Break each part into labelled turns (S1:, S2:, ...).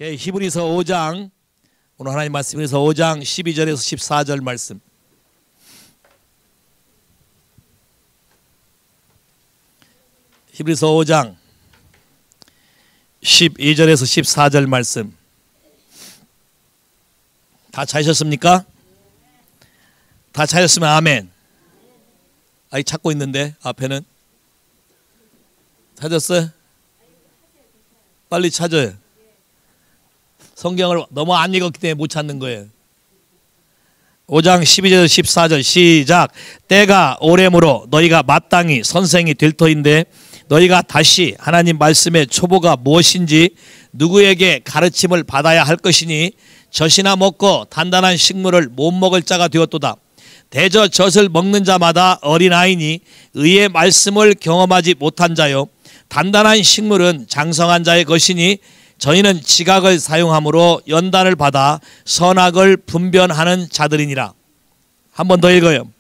S1: 히브리서 5장, 오늘 하나님 말씀 히브리서 5장 12절에서 14절 말씀. 히브리서 5장 12절에서 14절 말씀. 다 찾으셨습니까? 다 찾으셨으면 아멘. 아이 찾고 있는데 앞에는 찾았어요? 빨리 찾아요. 성경을 너무 안 읽었기 때문에 못 찾는 거예요. 5장 12절 14절 시작. 때가 오래므로 너희가 마땅히 선생이 될 터인데 너희가 다시 하나님 말씀의 초보가 무엇인지 누구에게 가르침을 받아야 할 것이니 젖이나 먹고 단단한 식물을 못 먹을 자가 되었도다. 대저 젖을 먹는 자마다 어린아이니 의의 말씀을 경험하지 못한 자요 단단한 식물은 장성한 자의 것이니 저희는 지각을 사용함으로 연단을 받아 선악을 분별하는 자들이니라. 한 번 더 읽어요.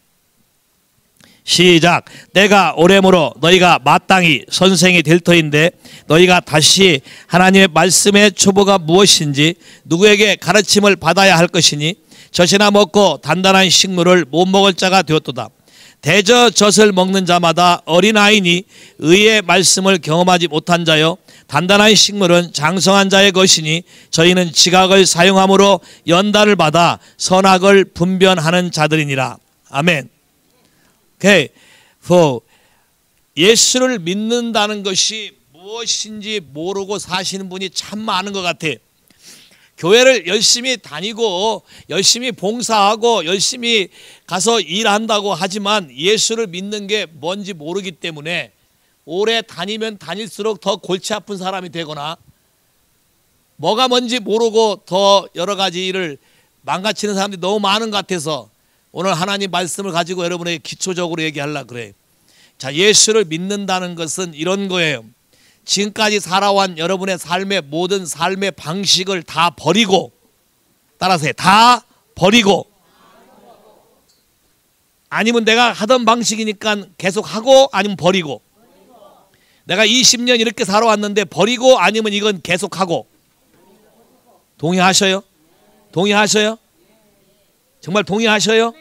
S1: 시작. 때가 오래므로 너희가 마땅히 선생이 될 터인데 너희가 다시 하나님의 말씀의 초보가 무엇인지 누구에게 가르침을 받아야 할 것이니 젖이나 먹고 단단한 식물을 못 먹을 자가 되었도다. 대저 젖을 먹는 자마다 어린아이니 의의 말씀을 경험하지 못한 자요 단단한 식물은 장성한 자의 것이니 저희는 지각을 사용함으로 연단을 받아 선악을 분별하는 자들이니라. 아멘. 오케이. 예수를 믿는다는 것이 무엇인지 모르고 사시는 분이 참 많은 것 같아. 교회를 열심히 다니고 열심히 봉사하고 열심히 가서 일한다고 하지만 예수를 믿는 게 뭔지 모르기 때문에 오래 다니면 다닐수록 더 골치 아픈 사람이 되거나 뭐가 뭔지 모르고 더 여러 가지 일을 망가뜨리는 사람들이 너무 많은 것 같아서 오늘 하나님 말씀을 가지고 여러분에게 기초적으로 얘기하려고 그래요. 자, 예수를 믿는다는 것은 이런 거예요. 지금까지 살아온 여러분의 삶의 모든 삶의 방식을 다 버리고, 따라서 해, 다 버리고, 아니면 내가 하던 방식이니까 계속 하고 아니면 버리고, 내가 20년 이렇게 살아왔는데 버리고 아니면 이건 계속하고. 동의하셔요? 동의하셔요? 정말 동의하셔요?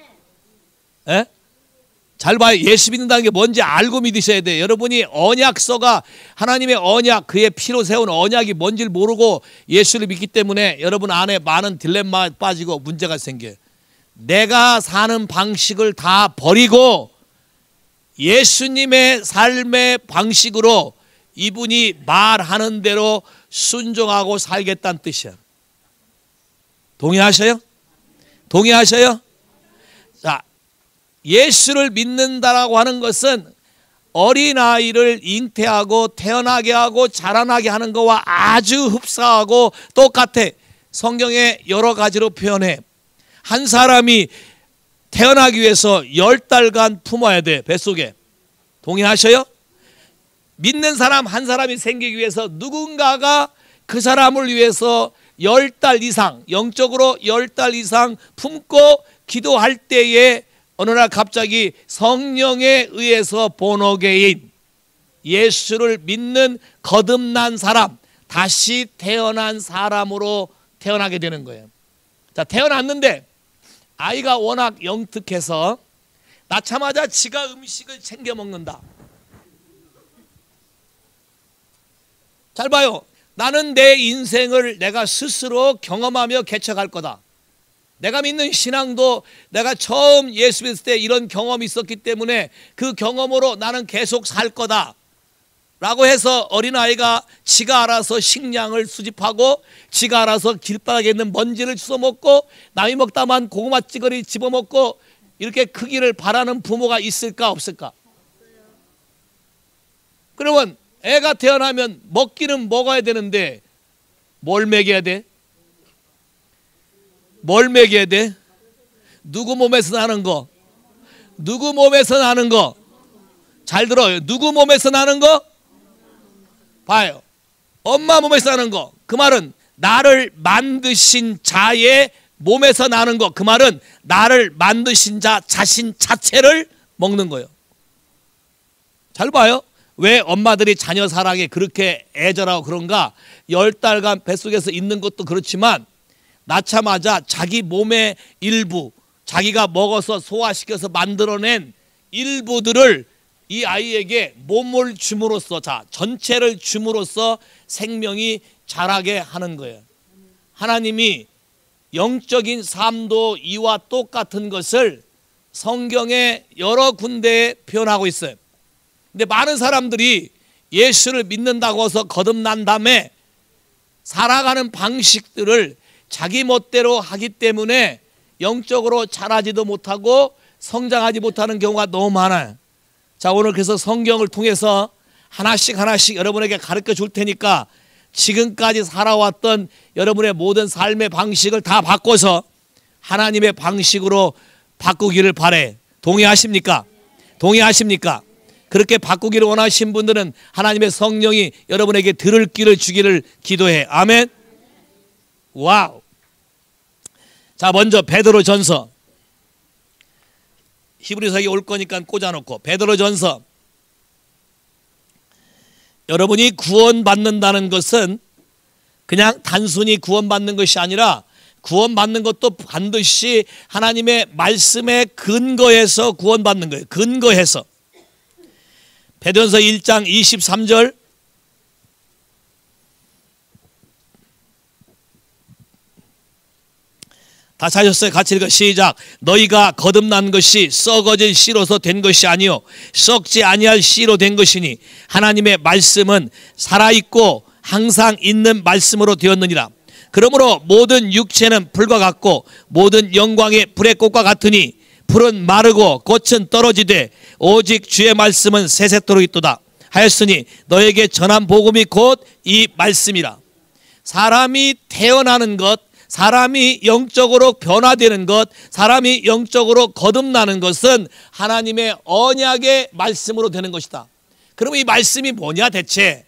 S1: 예? 잘 봐요. 예수 믿는다는 게 뭔지 알고 믿으셔야 돼요. 여러분이 언약서가 하나님의 언약, 그의 피로 세운 언약이 뭔지를 모르고 예수를 믿기 때문에 여러분 안에 많은 딜레마에 빠지고 문제가 생겨요. 내가 사는 방식을 다 버리고 예수님의 삶의 방식으로 이분이 말하는 대로 순종하고 살겠다는 뜻이야. 동의하셔요? 동의하셔요? 자, 예수를 믿는다라고 하는 것은 어린아이를 잉태하고 태어나게 하고 자라나게 하는 것과 아주 흡사하고 똑같아. 성경에 여러 가지로 표현해. 한 사람이 태어나기 위해서 10달간 품어야 돼, 뱃속에. 동의하셔요? 믿는 사람 한 사람이 생기기 위해서 누군가가 그 사람을 위해서 10달 이상, 영적으로 10달 이상 품고 기도할 때에 어느 날 갑자기 성령에 의해서 본어게인, 예수를 믿는 거듭난 사람, 다시 태어난 사람으로 태어나게 되는 거예요. 자, 태어났는데 아이가 워낙 영특해서 낳자마자 지가 음식을 챙겨 먹는다. 잘 봐요. 나는 내 인생을 내가 스스로 경험하며 개척할 거다. 내가 믿는 신앙도 내가 처음 예수 믿을 때 이런 경험이 있었기 때문에 그 경험으로 나는 계속 살 거다 라고 해서 어린아이가 지가 알아서 식량을 수집하고 지가 알아서 길바닥에 있는 먼지를 주워 먹고 남이 먹다만 고구마 찌꺼리 집어먹고 이렇게 크기를 바라는 부모가 있을까 없을까? 그러면 애가 태어나면 먹기는 먹어야 되는데 뭘 먹여야 돼? 뭘 먹여야 돼? 누구 몸에서 나는 거? 누구 몸에서 나는 거? 잘 들어요. 누구 몸에서 나는 거? 봐요. 엄마 몸에서 나는 거. 그 말은 나를 만드신 자의 몸에서 나는 거. 그 말은 나를 만드신 자 자신 자체를 먹는 거예요. 잘 봐요. 왜 엄마들이 자녀 사랑에 그렇게 애절하고 그런가? 10달간 뱃속에서 있는 것도 그렇지만 낳자마자 자기 몸의 일부, 자기가 먹어서 소화시켜서 만들어낸 일부들을 이 아이에게 몸을 줌으로써, 자, 전체를 줌으로써 생명이 자라게 하는 거예요. 하나님이 영적인 삶도 이와 똑같은 것을 성경의 여러 군데에 표현하고 있어요. 근데 많은 사람들이 예수를 믿는다고 해서 거듭난 다음에 살아가는 방식들을 자기 멋대로 하기 때문에 영적으로 자라지도 못하고 성장하지 못하는 경우가 너무 많아요. 자, 오늘 그래서 성경을 통해서 하나씩 여러분에게 가르쳐 줄 테니까 지금까지 살아왔던 여러분의 모든 삶의 방식을 다 바꿔서 하나님의 방식으로 바꾸기를 바래. 동의하십니까? 동의하십니까? 그렇게 바꾸기를 원하신 분들은 하나님의 성령이 여러분에게 들을 길을 주기를 기도해. 아멘. 와우. 자, 먼저 베드로전서. 히브리서에 올 거니까 꽂아놓고 베드로전서. 여러분이 구원받는다는 것은 그냥 단순히 구원받는 것이 아니라 구원받는 것도 반드시 하나님의 말씀에 근거해서 구원받는 거예요. 근거해서. 베드로전서 1장 23절. 다 찾았어요? 같이 읽어. 시작. 너희가 거듭난 것이 썩어질 씨로서 된 것이 아니요 썩지 아니할 씨로 된 것이니 하나님의 말씀은 살아있고 항상 있는 말씀으로 되었느니라. 그러므로 모든 육체는 불과 같고 모든 영광의 불의 꽃과 같으니 풀은 마르고 꽃은 떨어지되 오직 주의 말씀은 세세토록 있도다 하였으니 너에게 전한 복음이 곧 이 말씀이라. 사람이 태어나는 것, 사람이 영적으로 변화되는 것, 사람이 영적으로 거듭나는 것은 하나님의 언약의 말씀으로 되는 것이다. 그러면 이 말씀이 뭐냐 대체?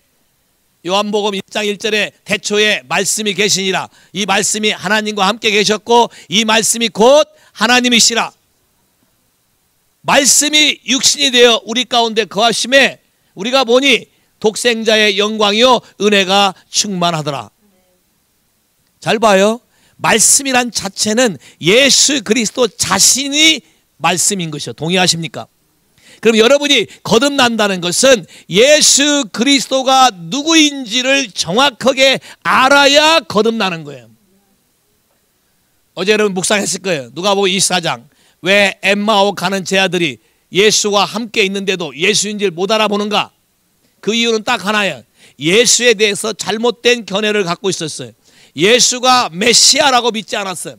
S1: 요한복음 1장 1절에 태초에 말씀이 계시니라. 이 말씀이 하나님과 함께 계셨고 이 말씀이 곧 하나님이시라. 말씀이 육신이 되어 우리 가운데 거하심에 우리가 보니 독생자의 영광이요 은혜가 충만하더라. 잘 봐요. 말씀이란 자체는 예수 그리스도 자신이 말씀인 것이요. 동의하십니까? 그럼 여러분이 거듭난다는 것은 예수 그리스도가 누구인지를 정확하게 알아야 거듭나는 거예요. 어제 여러분 묵상했을 거예요. 누가복음 24장. 왜 엠마오 가는 제 아들이 예수와 함께 있는데도 예수인지를 못 알아보는가? 그 이유는 딱 하나예요. 예수에 대해서 잘못된 견해를 갖고 있었어요. 예수가 메시아라고 믿지 않았어요.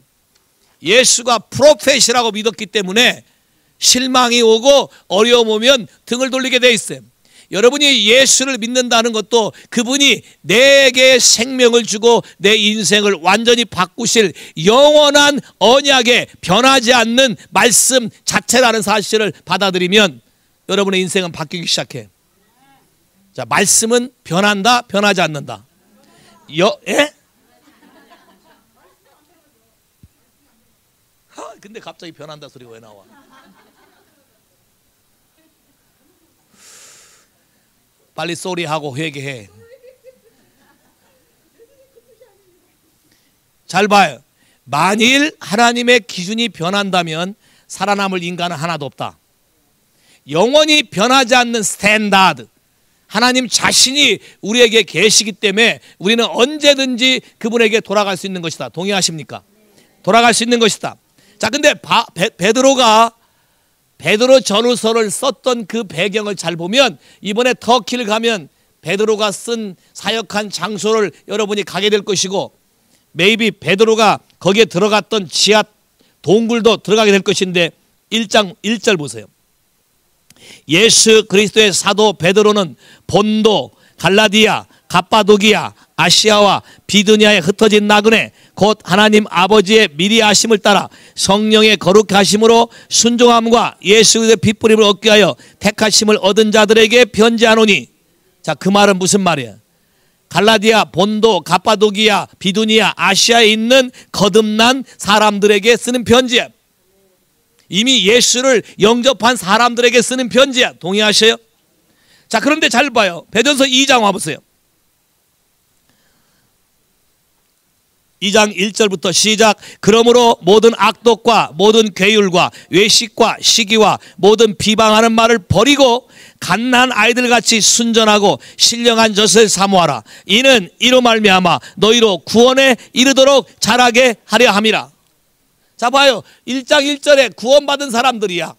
S1: 예수가 프로페시라고 믿었기 때문에 실망이 오고 어려움 오면 등을 돌리게 돼 있어요. 여러분이 예수를 믿는다는 것도 그분이 내게 생명을 주고 내 인생을 완전히 바꾸실 영원한 언약에 변하지 않는 말씀 자체라는 사실을 받아들이면 여러분의 인생은 바뀌기 시작해. 자, 말씀은 변한다, 변하지 않는다. 예? 근데 갑자기 변한다 소리가 왜 나와? 빨리 쏘리하고 회개해. 잘 봐요. 만일 하나님의 기준이 변한다면 살아남을 인간은 하나도 없다. 영원히 변하지 않는 스탠다드, 하나님 자신이 우리에게 계시기 때문에 우리는 언제든지 그분에게 돌아갈 수 있는 것이다. 동의하십니까? 돌아갈 수 있는 것이다. 자, 근데 베드로가 베드로 전후서를 썼던 그 배경을 잘 보면 이번에 터키를 가면 베드로가 쓴 사역한 장소를 여러분이 가게 될 것이고 maybe 베드로가 거기에 들어갔던 지하 동굴도 들어가게 될 것인데 1장 1절 보세요. 예수 그리스도의 사도 베드로는 본도, 갈라디아, 갑바도기아, 아시아와 비두니아에 흩어진 나그네 곧 하나님 아버지의 미리 아심을 따라 성령의 거룩하심으로 순종함과 예수 그리스도의 핏부림을 얻게 하여 택하심을 얻은 자들에게 편지하노니. 자, 그 말은 무슨 말이에요? 갈라디아, 본도, 갑바도기아, 비두니아, 아시아에 있는 거듭난 사람들에게 쓰는 편지야. 이미 예수를 영접한 사람들에게 쓰는 편지야. 동의하셔요? 자, 그런데 잘 봐요. 베드로전서 2장 와보세요. 2장 1절부터 시작. 그러므로 모든 악독과 모든 괴율과 외식과 시기와 모든 비방하는 말을 버리고 갓난 아이들같이 순전하고 신령한 젖을 사모하라. 이는 이로 말미암아 너희로 구원에 이르도록 자라게 하려 함이라. 자, 봐요. 1장 1절에 구원받은 사람들이야.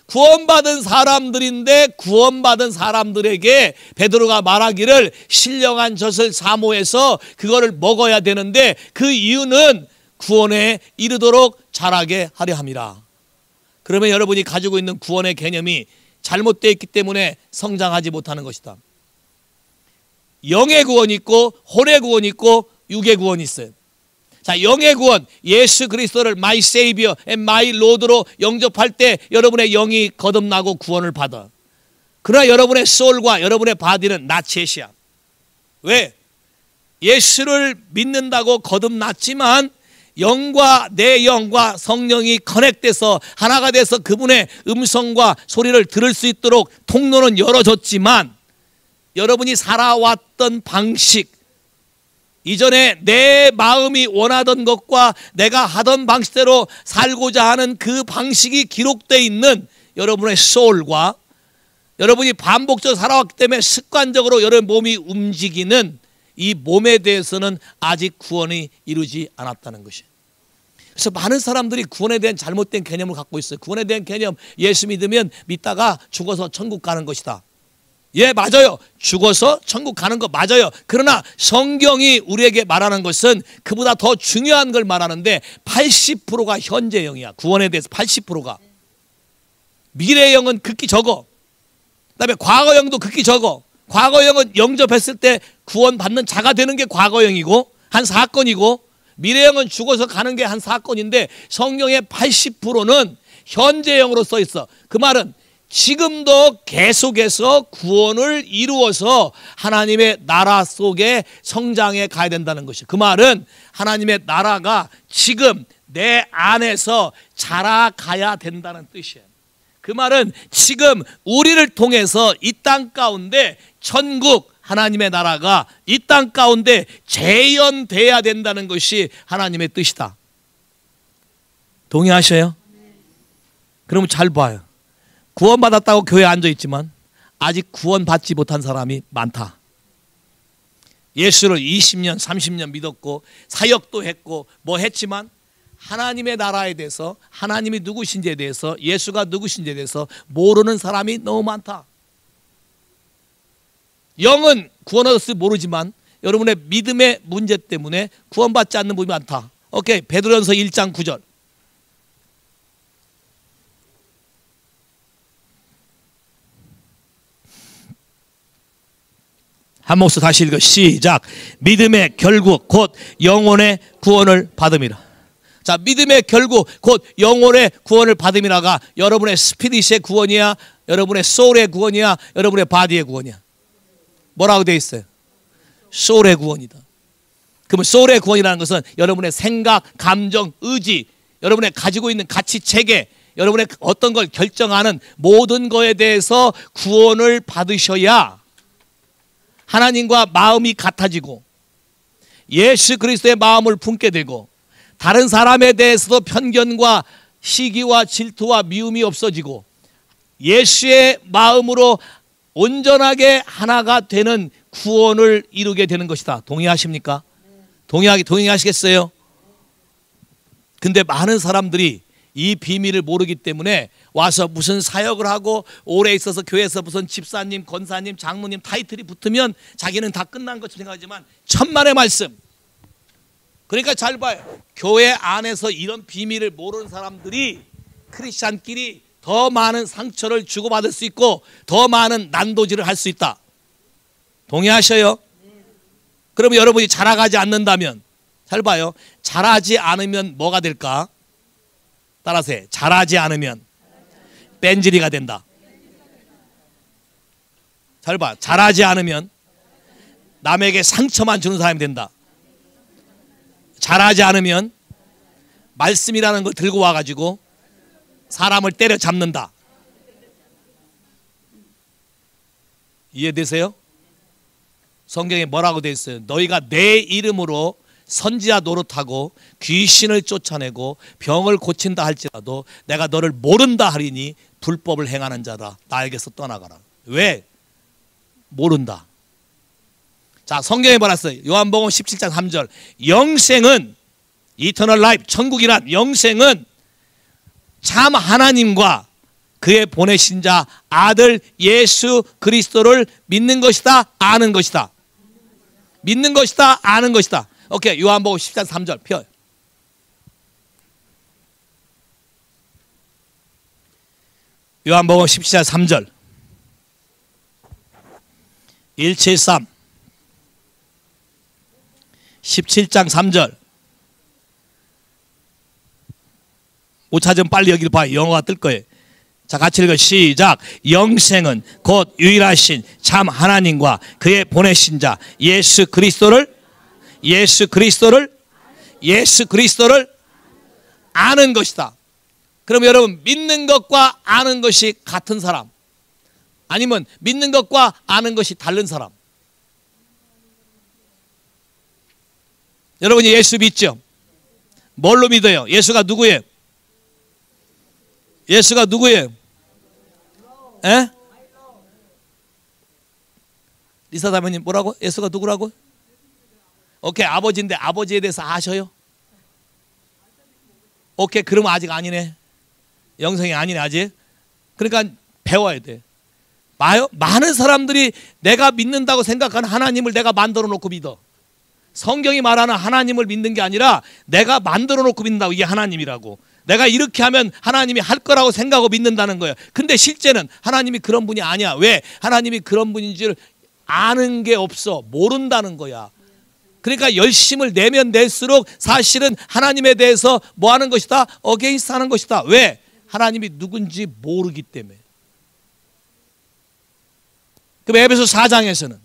S1: 구원받은 사람들인데 구원받은 사람들에게 베드로가 말하기를 신령한 젖을 사모해서 그거를 먹어야 되는데 그 이유는 구원에 이르도록 자라게 하려 함이라. 그러면 여러분이 가지고 있는 구원의 개념이 잘못되어 있기 때문에 성장하지 못하는 것이다. 영의 구원이 있고 혼의 구원이 있고 육의 구원이 있어요. 자, 영의 구원, 예수 그리스도를 my savior and my lord로 영접할 때 여러분의 영이 거듭나고 구원을 받아. 그러나 여러분의 soul과 여러분의 body는 나체시야. 왜? 예수를 믿는다고 거듭났지만 영과 내 영과 성령이 커넥돼서 하나가 돼서 그분의 음성과 소리를 들을 수 있도록 통로는 열어줬지만 여러분이 살아왔던 방식, 이전에 내 마음이 원하던 것과 내가 하던 방식대로 살고자 하는 그 방식이 기록되어 있는 여러분의 소울과 여러분이 반복적으로 살아왔기 때문에 습관적으로 여러분 몸이 움직이는 이 몸에 대해서는 아직 구원이 이루지 않았다는 것이에요. 그래서 많은 사람들이 구원에 대한 잘못된 개념을 갖고 있어요. 구원에 대한 개념, 예수 믿으면 믿다가 죽어서 천국 가는 것이다. 예, 맞아요. 죽어서 천국 가는 거 맞아요. 그러나 성경이 우리에게 말하는 것은 그보다 더 중요한 걸 말하는데 80%가 현재 영이야. 구원에 대해서 80%가. 미래 영은 극히 적어. 그다음에 과거 영도 극히 적어. 과거 영은 영접했을 때 구원받는 자가 되는 게 과거 영이고 한 사건이고, 미래 영은 죽어서 가는 게 한 사건인데 성경의 80%는 현재 영으로 써 있어. 그 말은 지금도 계속해서 구원을 이루어서 하나님의 나라 속에 성장해 가야 된다는 것이에요. 그 말은 하나님의 나라가 지금 내 안에서 자라가야 된다는 뜻이에요. 그 말은 지금 우리를 통해서 이 땅 가운데 천국 하나님의 나라가 이 땅 가운데 재현돼야 된다는 것이 하나님의 뜻이다. 동의하셔요? 그러면 잘 봐요. 구원받았다고 교회에 앉아있지만 아직 구원받지 못한 사람이 많다. 예수를 20년 30년 믿었고 사역도 했고 뭐 했지만 하나님의 나라에 대해서, 하나님이 누구신지에 대해서, 예수가 누구신지에 대해서 모르는 사람이 너무 많다. 영은 구원 얻었을 모르지만 여러분의 믿음의 문제 때문에 구원받지 않는 분이 많다. 오케이, 베드로전서 1장 9절. 한 목소리 다시 읽어. 시작. 믿음의 결국 곧 영혼의 구원을 받음이라. 자, 믿음의 결국 곧 영혼의 구원을 받음이라가 여러분의 스피릿의 구원이야, 여러분의 소울의 구원이야, 여러분의 바디의 구원이야. 뭐라고 되어 있어요? 소울의 구원이다. 그러면 소울의 구원이라는 것은 여러분의 생각, 감정, 의지, 여러분의 가지고 있는 가치 체계, 여러분의 어떤 걸 결정하는 모든 거에 대해서 구원을 받으셔야 하나님과 마음이 같아지고 예수 그리스도의 마음을 품게 되고 다른 사람에 대해서도 편견과 시기와 질투와 미움이 없어지고 예수의 마음으로 온전하게 하나가 되는 구원을 이루게 되는 것이다. 동의하십니까? 동의하시겠어요? 근데 많은 사람들이 이 비밀을 모르기 때문에 와서 무슨 사역을 하고 오래 있어서 교회에서 무슨 집사님, 권사님, 장로님 타이틀이 붙으면 자기는 다 끝난 것처럼 생각하지만 천만의 말씀. 그러니까 잘 봐요. 교회 안에서 이런 비밀을 모르는 사람들이 크리스찬끼리 더 많은 상처를 주고받을 수 있고 더 많은 난도질을 할 수 있다. 동의하셔요? 그러면 여러분이 자라가지 않는다면, 잘 봐요. 자라지 않으면 뭐가 될까? 따라서 해. 자라지 않으면 뺀질이가 된다. 잘 봐. 자라지 않으면 남에게 상처만 주는 사람이 된다. 자라지 않으면 말씀이라는 걸 들고 와가지고 사람을 때려잡는다. 이해되세요? 성경에 뭐라고 되어 있어요? 너희가 내 이름으로 선지자 노릇하고 귀신을 쫓아내고 병을 고친다 할지라도 내가 너를 모른다 하리니 불법을 행하는 자라 나에게서 떠나가라. 왜? 모른다. 자, 성경에 뭐라 했어요? 요한복음 17장 3절. 영생은 이터널 라이프, 천국이란 영생은 참 하나님과 그의 보내신 자 아들 예수 그리스도를 믿는 것이다, 아는 것이다. 믿는 것이다, 아는 것이다. 오케이, 요한복음 10장 3절 펴. 요한복음 10장 3절 173 17장 3절. 못 찾으면 빨리 여기를 봐요. 영어가 뜰 거예요. 자, 같이 읽어. 시작. 영생은 곧 유일하신 참 하나님과 그의 보내신 자 예수 그리스도를 아는 것이다. 그럼 여러분, 믿는 것과 아는 것이 같은 사람, 아니면 믿는 것과 아는 것이 다른 사람? 여러분이 예수 믿죠? 뭘로 믿어요? 예수가 누구예요? 예수가 누구예요? 에? 리사 다모님 뭐라고? 예수가 누구라고? 오케이, 아버지인데 아버지에 대해서 아셔요? 오케이, 그러면 아직 아니네. 영생이 아니네 아직. 그러니까 배워야 돼. 많은 사람들이 내가 믿는다고 생각하는 하나님을 내가 만들어 놓고 믿어. 성경이 말하는 하나님을 믿는 게 아니라 내가 만들어 놓고 믿는다고. 이게 하나님이라고. 내가 이렇게 하면 하나님이 할 거라고 생각하고 믿는다는 거예요. 근데 실제는 하나님이 그런 분이 아니야. 왜? 하나님이 그런 분인지를 아는 게 없어. 모른다는 거야. 그러니까 열심을 내면 낼수록 사실은 하나님에 대해서 뭐 하는 것이다? 어게인스트 하는 것이다. 왜? 하나님이 누군지 모르기 때문에. 그럼 에베소 4장에서는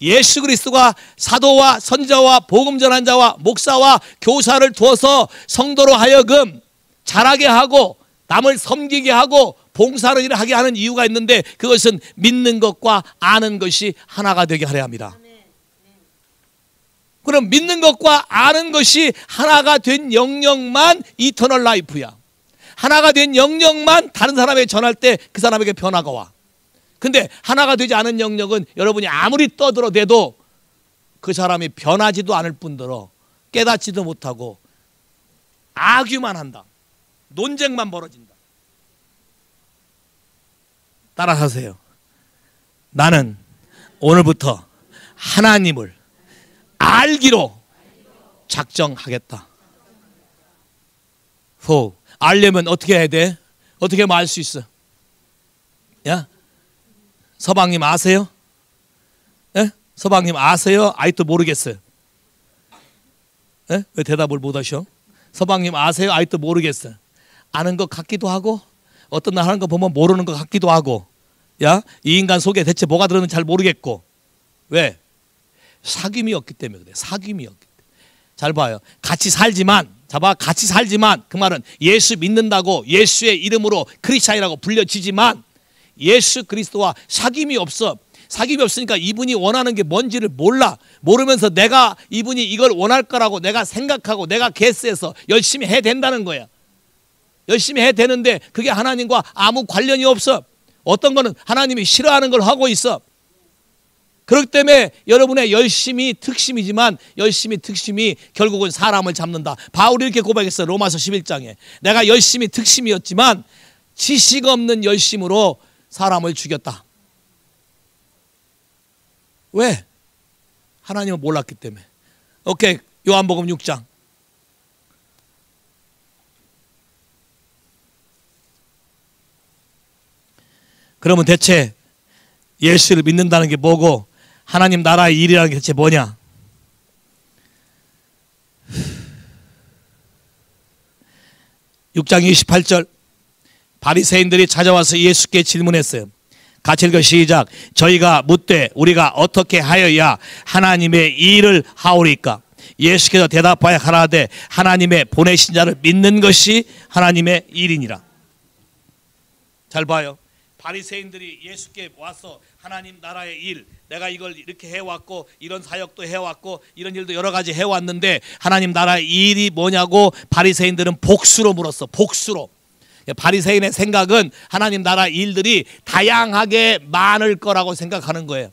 S1: 예수 그리스도가 사도와 선지자와 복음 전한 자와 목사와 교사를 두어서 성도로 하여금 자라게 하고 남을 섬기게 하고 봉사를 일하게 하는 이유가 있는데, 그것은 믿는 것과 아는 것이 하나가 되게 하려 합니다. 그럼 믿는 것과 아는 것이 하나가 된 영역만 이터널 라이프야. 하나가 된 영역만 다른 사람에게 전할 때 그 사람에게 변화가 와. 근데 하나가 되지 않은 영역은 여러분이 아무리 떠들어대도 그 사람이 변하지도 않을 뿐더러 깨닫지도 못하고 악유만 한다. 논쟁만 벌어진다. 따라하세요. 나는 오늘부터 하나님을 알기로 작정하겠다. 알려면 어떻게 해야 돼? 어떻게 하면 알 수 있어? 야, 서방님 아세요? 예? 서방님 아세요? 아직도 모르겠어요. 예? 왜 대답을 못 하셔? 서방님 아세요? 아직도 모르겠어요. 아는 것 같기도 하고, 어떤 날 하는 거 보면 모르는 것 같기도 하고. 야, 이 인간 속에 대체 뭐가 들었는지 잘 모르겠고. 왜? 사귐이 없기 때문에 그래. 사귐이 없기 때문에. 잘 봐요. 같이 살지만 그 말은 예수 믿는다고 예수의 이름으로 크리스찬이라고 불려지지만 예수 그리스도와 사귐이 없어. 사귐이 없으니까 이분이 원하는 게 뭔지를 몰라. 모르면서 내가 이분이 이걸 원할 거라고 내가 생각하고 내가 개스해서 열심히 해야 된다는 거야. 열심히 해야 되는데 그게 하나님과 아무 관련이 없어. 어떤 거는 하나님이 싫어하는 걸 하고 있어. 그렇기 때문에 여러분의 열심이 특심이지만 특심이 결국은 사람을 잡는다. 바울이 이렇게 고백했어요. 로마서 11장에. 내가 열심히 특심이었지만 지식 없는 열심으로 사람을 죽였다. 왜? 하나님을 몰랐기 때문에. 오케이, 요한복음 6장. 그러면 대체 예수를 믿는다는 게 뭐고 하나님 나라의 일이라는 게 대체 뭐냐? (6장 28절) 바리새인들이 찾아와서 예수께 질문했어요. 같이 읽어. 시작. 저희가 묻되 우리가 어떻게 하여야 하나님의 일을 하오리까? 예수께서 대답하여 가라되 하나님의 보내신 자를 믿는 것이 하나님의 일이니라. 잘 봐요. 바리새인들이 예수께 와서 하나님 나라의 일, 내가 이걸 이렇게 해왔고 이런 사역도 해왔고 이런 일도 여러 가지 해왔는데 하나님 나라의 일이 뭐냐고 바리새인들은 복수로 물었어. 복수로. 바리새인의 생각은 하나님 나라 일들이 다양하게 많을 거라고 생각하는 거예요.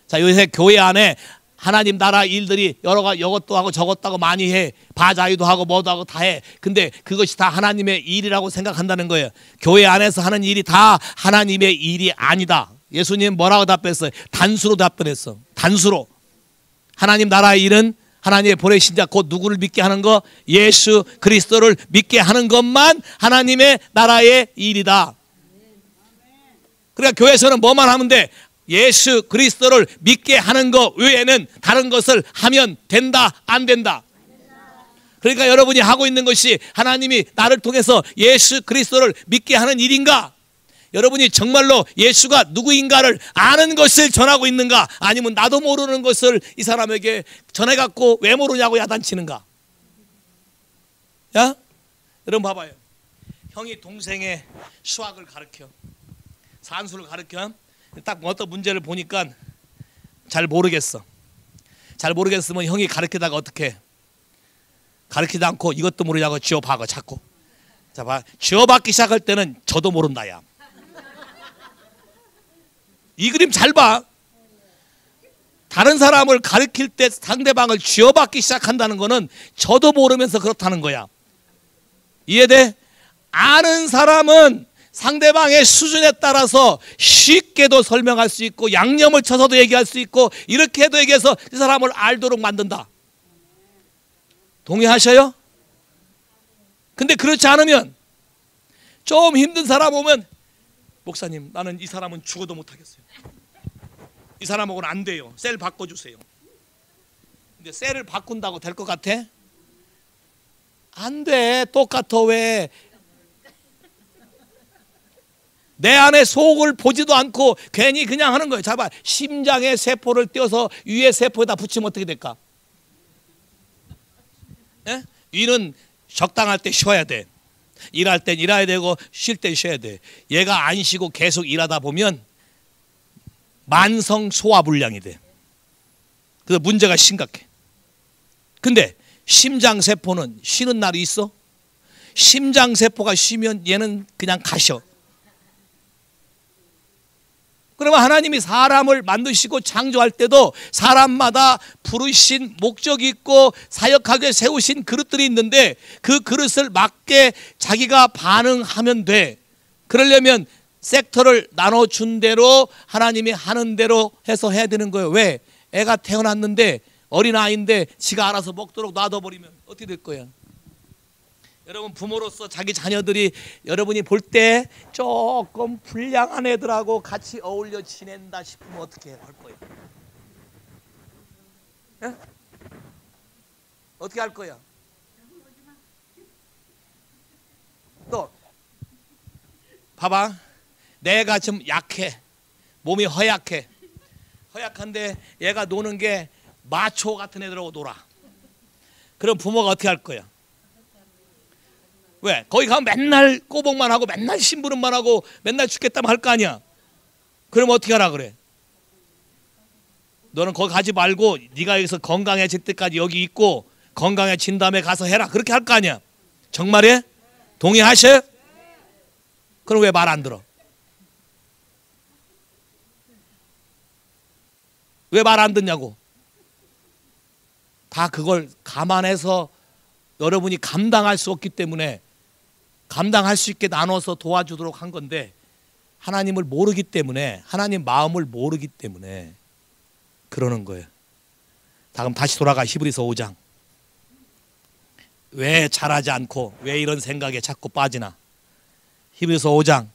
S1: 자, 요새 교회 안에 하나님 나라 일들이 여러 가지 이것도 하고 저것도 하고 많이 해. 바자유도 하고 뭐도 하고 다 해. 근데 그것이 다 하나님의 일이라고 생각한다는 거예요. 교회 안에서 하는 일이 다 하나님의 일이 아니다. 예수님 뭐라고 답했어요? 단수로 답변했어. 단수로. 하나님 나라의 일은 하나님의 보내신 자 곧 누구를 믿게 하는 거? 예수 그리스도를 믿게 하는 것만 하나님의 나라의 일이다. 그러니까 교회에서는 뭐만 하면 돼? 예수 그리스도를 믿게 하는 것 외에는 다른 것을 하면 된다, 안 된다? 그러니까 여러분이 하고 있는 것이 하나님이 나를 통해서 예수 그리스도를 믿게 하는 일인가? 여러분이 정말로 예수가 누구인가를 아는 것을 전하고 있는가? 아니면 나도 모르는 것을 이 사람에게 전해갖고 왜 모르냐고 야단치는가? 야? 여러분 봐봐요. 형이 동생의 수학을 가르쳐, 산수를 가르쳐. 딱 어떤 문제를 보니까 잘 모르겠어. 잘 모르겠으면 형이 가르치다가 어떻게 해? 가르치지 않고 이것도 모르냐고 쥐어박아 자꾸. 자, 봐. 쥐어박기 시작할 때는 저도 모른다 야. 이 그림 잘 봐. 다른 사람을 가르칠 때 상대방을 쥐어박기 시작한다는 거는 저도 모르면서 그렇다는 거야. 이해돼? 아는 사람은 상대방의 수준에 따라서 쉽게도 설명할 수 있고 양념을 쳐서도 얘기할 수 있고 이렇게 해도 얘기해서 그 사람을 알도록 만든다. 동의하셔요? 근데 그렇지 않으면 좀 힘든 사람 오면 목사님 나는 이 사람은 죽어도 못하겠어요. 이 사람하고는 안 돼요. 셀 바꿔주세요. 근데 셀을 바꾼다고 될 것 같아? 안 돼. 똑같아. 왜? 내 안에 속을 보지도 않고 괜히 그냥 하는 거예요. 자 봐. 심장의 세포를 떼어서 위의 세포에다 붙이면 어떻게 될까? 예? 위는 적당할 때 쉬어야 돼. 일할 땐 일해야 되고 쉴 땐 쉬어야 돼. 얘가 안 쉬고 계속 일하다 보면 만성 소화불량이 돼. 그래서 문제가 심각해. 근데 심장세포는 쉬는 날이 있어? 심장세포가 쉬면 얘는 그냥 가셔. 그러면 하나님이 사람을 만드시고 창조할 때도 사람마다 부르신 목적이 있고 사역하게 세우신 그릇들이 있는데 그 그릇을 맞게 자기가 반응하면 돼. 그러려면 섹터를 나눠준 대로 하나님이 하는 대로 해서 해야 되는 거예요. 왜? 애가 태어났는데 어린아이인데 지가 알아서 먹도록 놔둬버리면 어떻게 될 거야? 여러분 부모로서 자기 자녀들이 여러분이 볼 때 조금 불량한 애들하고 같이 어울려 지낸다 싶으면 어떻게 할 거예요? 예? 어떻게 할 거야? 또 봐봐. 내가 좀 약해. 몸이 허약해. 허약한데 얘가 노는 게 마초 같은 애들하고 놀아. 그럼 부모가 어떻게 할 거야? 왜? 거기 가면 맨날 꼬복만 하고 맨날 심부름만 하고 맨날 죽겠다면 할 거 아니야. 그럼 어떻게 하라 그래? 너는 거기 가지 말고 네가 여기서 건강해질 때까지 여기 있고 건강해진 다음에 가서 해라. 그렇게 할 거 아니야. 정말이에요? 동의하셔요? 그럼 왜 말 안 들어? 왜 말 안 듣냐고. 다 그걸 감안해서 여러분이 감당할 수 없기 때문에 감당할 수 있게 나눠서 도와주도록 한 건데 하나님을 모르기 때문에 하나님 마음을 모르기 때문에 그러는 거예요. 그럼 다시 돌아가 히브리서 5장. 왜 잘하지 않고 왜 이런 생각에 자꾸 빠지나. 히브리서 5장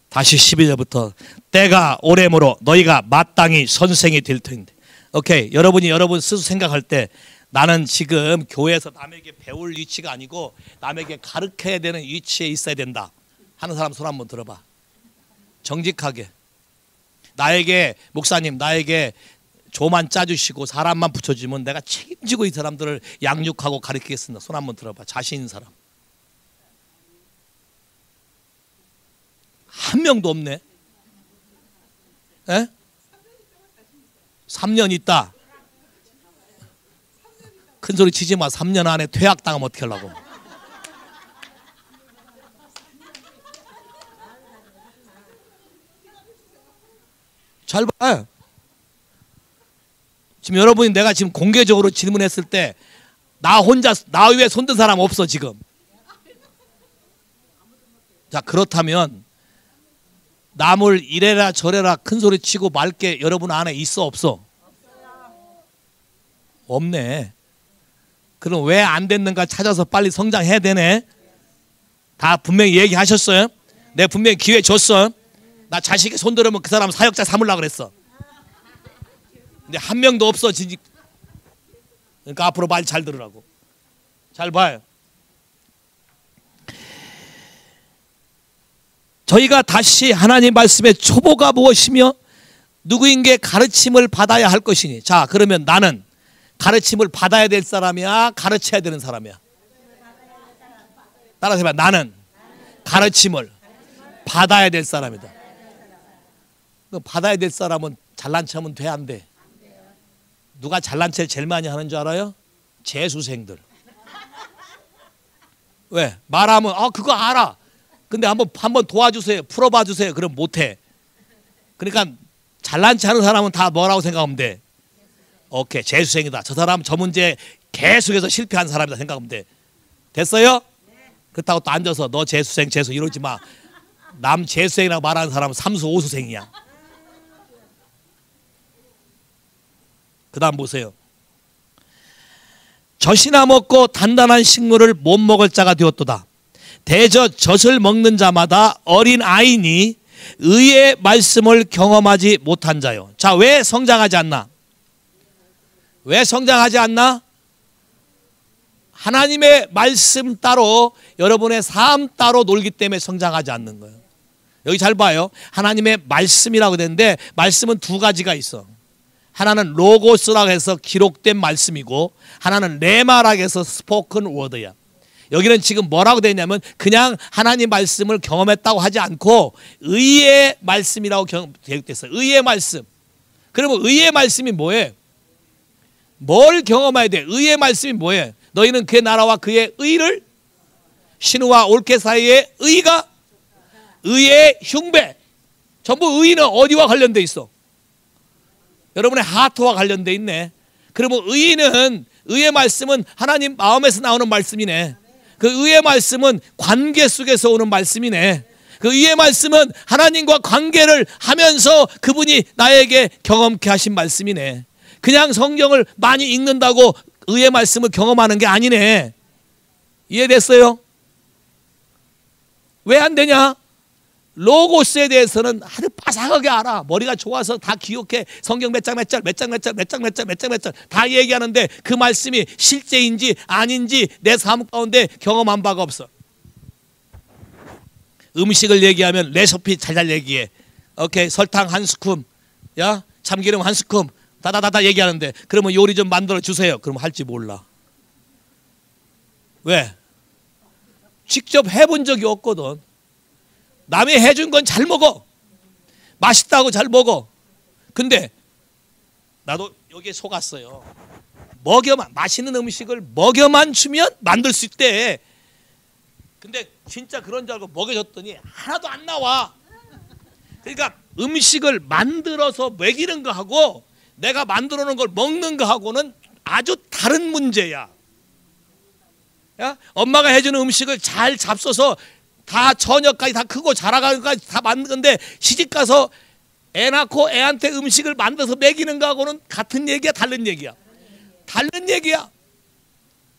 S1: 다시 12절부터 때가 오래므로 너희가 마땅히 선생이 될 텐데. 오케이. 여러분이 여러분 스스로 생각할 때 나는 지금 교회에서 남에게 배울 위치가 아니고 남에게 가르쳐야 되는 위치에 있어야 된다 하는 사람 손 한번 들어봐. 정직하게. 나에게 목사님 나에게 조만 짜주시고 사람만 붙여주면 내가 책임지고 이 사람들을 양육하고 가르치겠습니다. 손 한번 들어봐. 자신 있는 사람. 한 명도 없네. 에? 3년 있다. 큰 소리 치지 마. 3년 안에 퇴학당하면 어떻게 하려고. 잘 봐. 지금 여러분이 내가 지금 공개적으로 질문했을 때 나 혼자 나 위에 손든 사람 없어 지금. 자, 그렇다면 남을 이래라 저래라 큰 소리 치고 맑게 여러분 안에 있어 없어? 없네. 그럼 왜 안 됐는가 찾아서 빨리 성장해야 되네. 다 분명히 얘기하셨어요. 내가 분명히 기회 줬어. 나 자식이 손들으면 그 사람 사역자 삼으려고 그랬어. 근데 한 명도 없어. 그러니까 앞으로 말 잘 들으라고. 잘 봐요. 저희가 다시 하나님 말씀의 초보가 무엇이며 누구인게 가르침을 받아야 할 것이니. 자, 그러면 나는 가르침을 받아야 될 사람이야, 가르쳐야 되는 사람이야? 따라서 해봐. 나는 가르침을 받아야 될 사람이다. 받아야 될 사람은 잘난 척하면 돼, 안 돼? 누가 잘난 척을 제일 많이 하는 줄 알아요? 재수생들. 왜? 말하면 그거 알아. 근데 한번 도와주세요. 풀어봐 주세요. 그럼 못해. 그러니까 잘난 척 하는 사람은 다 뭐라고 생각하면 돼? 오케이, 재수생이다. 저 사람 저 문제 계속해서 실패한 사람이다 생각하면 돼. 됐어요? 그렇다고 또 앉아서 너 재수생 재수 이러지 마. 남 재수생이라고 말하는 사람은 삼수 오수생이야. 그 다음 보세요. 젖이나 먹고 단단한 식물을 못 먹을 자가 되었도다. 대저 젖을 먹는 자마다 어린 아이니 의의 말씀을 경험하지 못한 자요. 자, 왜 성장하지 않나? 왜 성장하지 않나? 하나님의 말씀 따로 여러분의 삶 따로 놀기 때문에 성장하지 않는 거예요. 여기 잘 봐요. 하나님의 말씀이라고 되는데 말씀은 두 가지가 있어. 하나는 로고스라고 해서 기록된 말씀이고 하나는 레마라고 해서 스포큰 워드야. 여기는 지금 뭐라고 되어 있냐면 그냥 하나님 말씀을 경험했다고 하지 않고 의의 말씀이라고 기록됐어요. 의의 말씀. 그러면 의의 말씀이 뭐예요? 뭘 경험해야 돼? 의의 말씀이 뭐예요? 너희는 그의 나라와 그의 의를 신우와 옳게 사이의 의가 의의 흉배. 전부 의는 어디와 관련돼 있어? 여러분의 하트와 관련돼 있네. 그러면 의의 말씀은 하나님 마음에서 나오는 말씀이네. 그 의의 말씀은 관계 속에서 오는 말씀이네. 그 의의 말씀은 하나님과 관계를 하면서 그분이 나에게 경험케 하신 말씀이네. 그냥 성경을 많이 읽는다고 의의 말씀을 경험하는 게 아니네. 이해됐어요? 왜 안 되냐? 로고스에 대해서는 아주 빠삭하게 알아. 머리가 좋아서 다 기억해. 성경 몇 장 몇 절 다 얘기하는데 그 말씀이 실제인지 아닌지 내 삶 가운데 경험한 바가 없어. 음식을 얘기하면 레시피 잘 얘기해. 오케이, 설탕 한 스푼, 야 참기름 한 스푼, 다다다다 얘기하는데 그러면 요리 좀 만들어 주세요. 그럼 할지 몰라. 왜? 직접 해본 적이 없거든. 남이 해준 건 잘 먹어. 맛있다고 잘 먹어. 근데 나도 여기에 속았어요. 맛있는 음식을 먹여만 주면 만들 수 있대. 근데 진짜 그런 줄 알고 먹여줬더니 하나도 안 나와. 그러니까 음식을 만들어서 먹이는 거하고 내가 만들어 놓은 걸 먹는 거하고는 아주 다른 문제야. 야? 엄마가 해주는 음식을 잘 잡숴서 다 저녁까지 다 크고 자라가기까지 다 만드는데 시집가서 애 낳고 애한테 음식을 만들어서 먹이는 거하고는 같은 얘기야, 다른 얘기야? 다른 얘기야.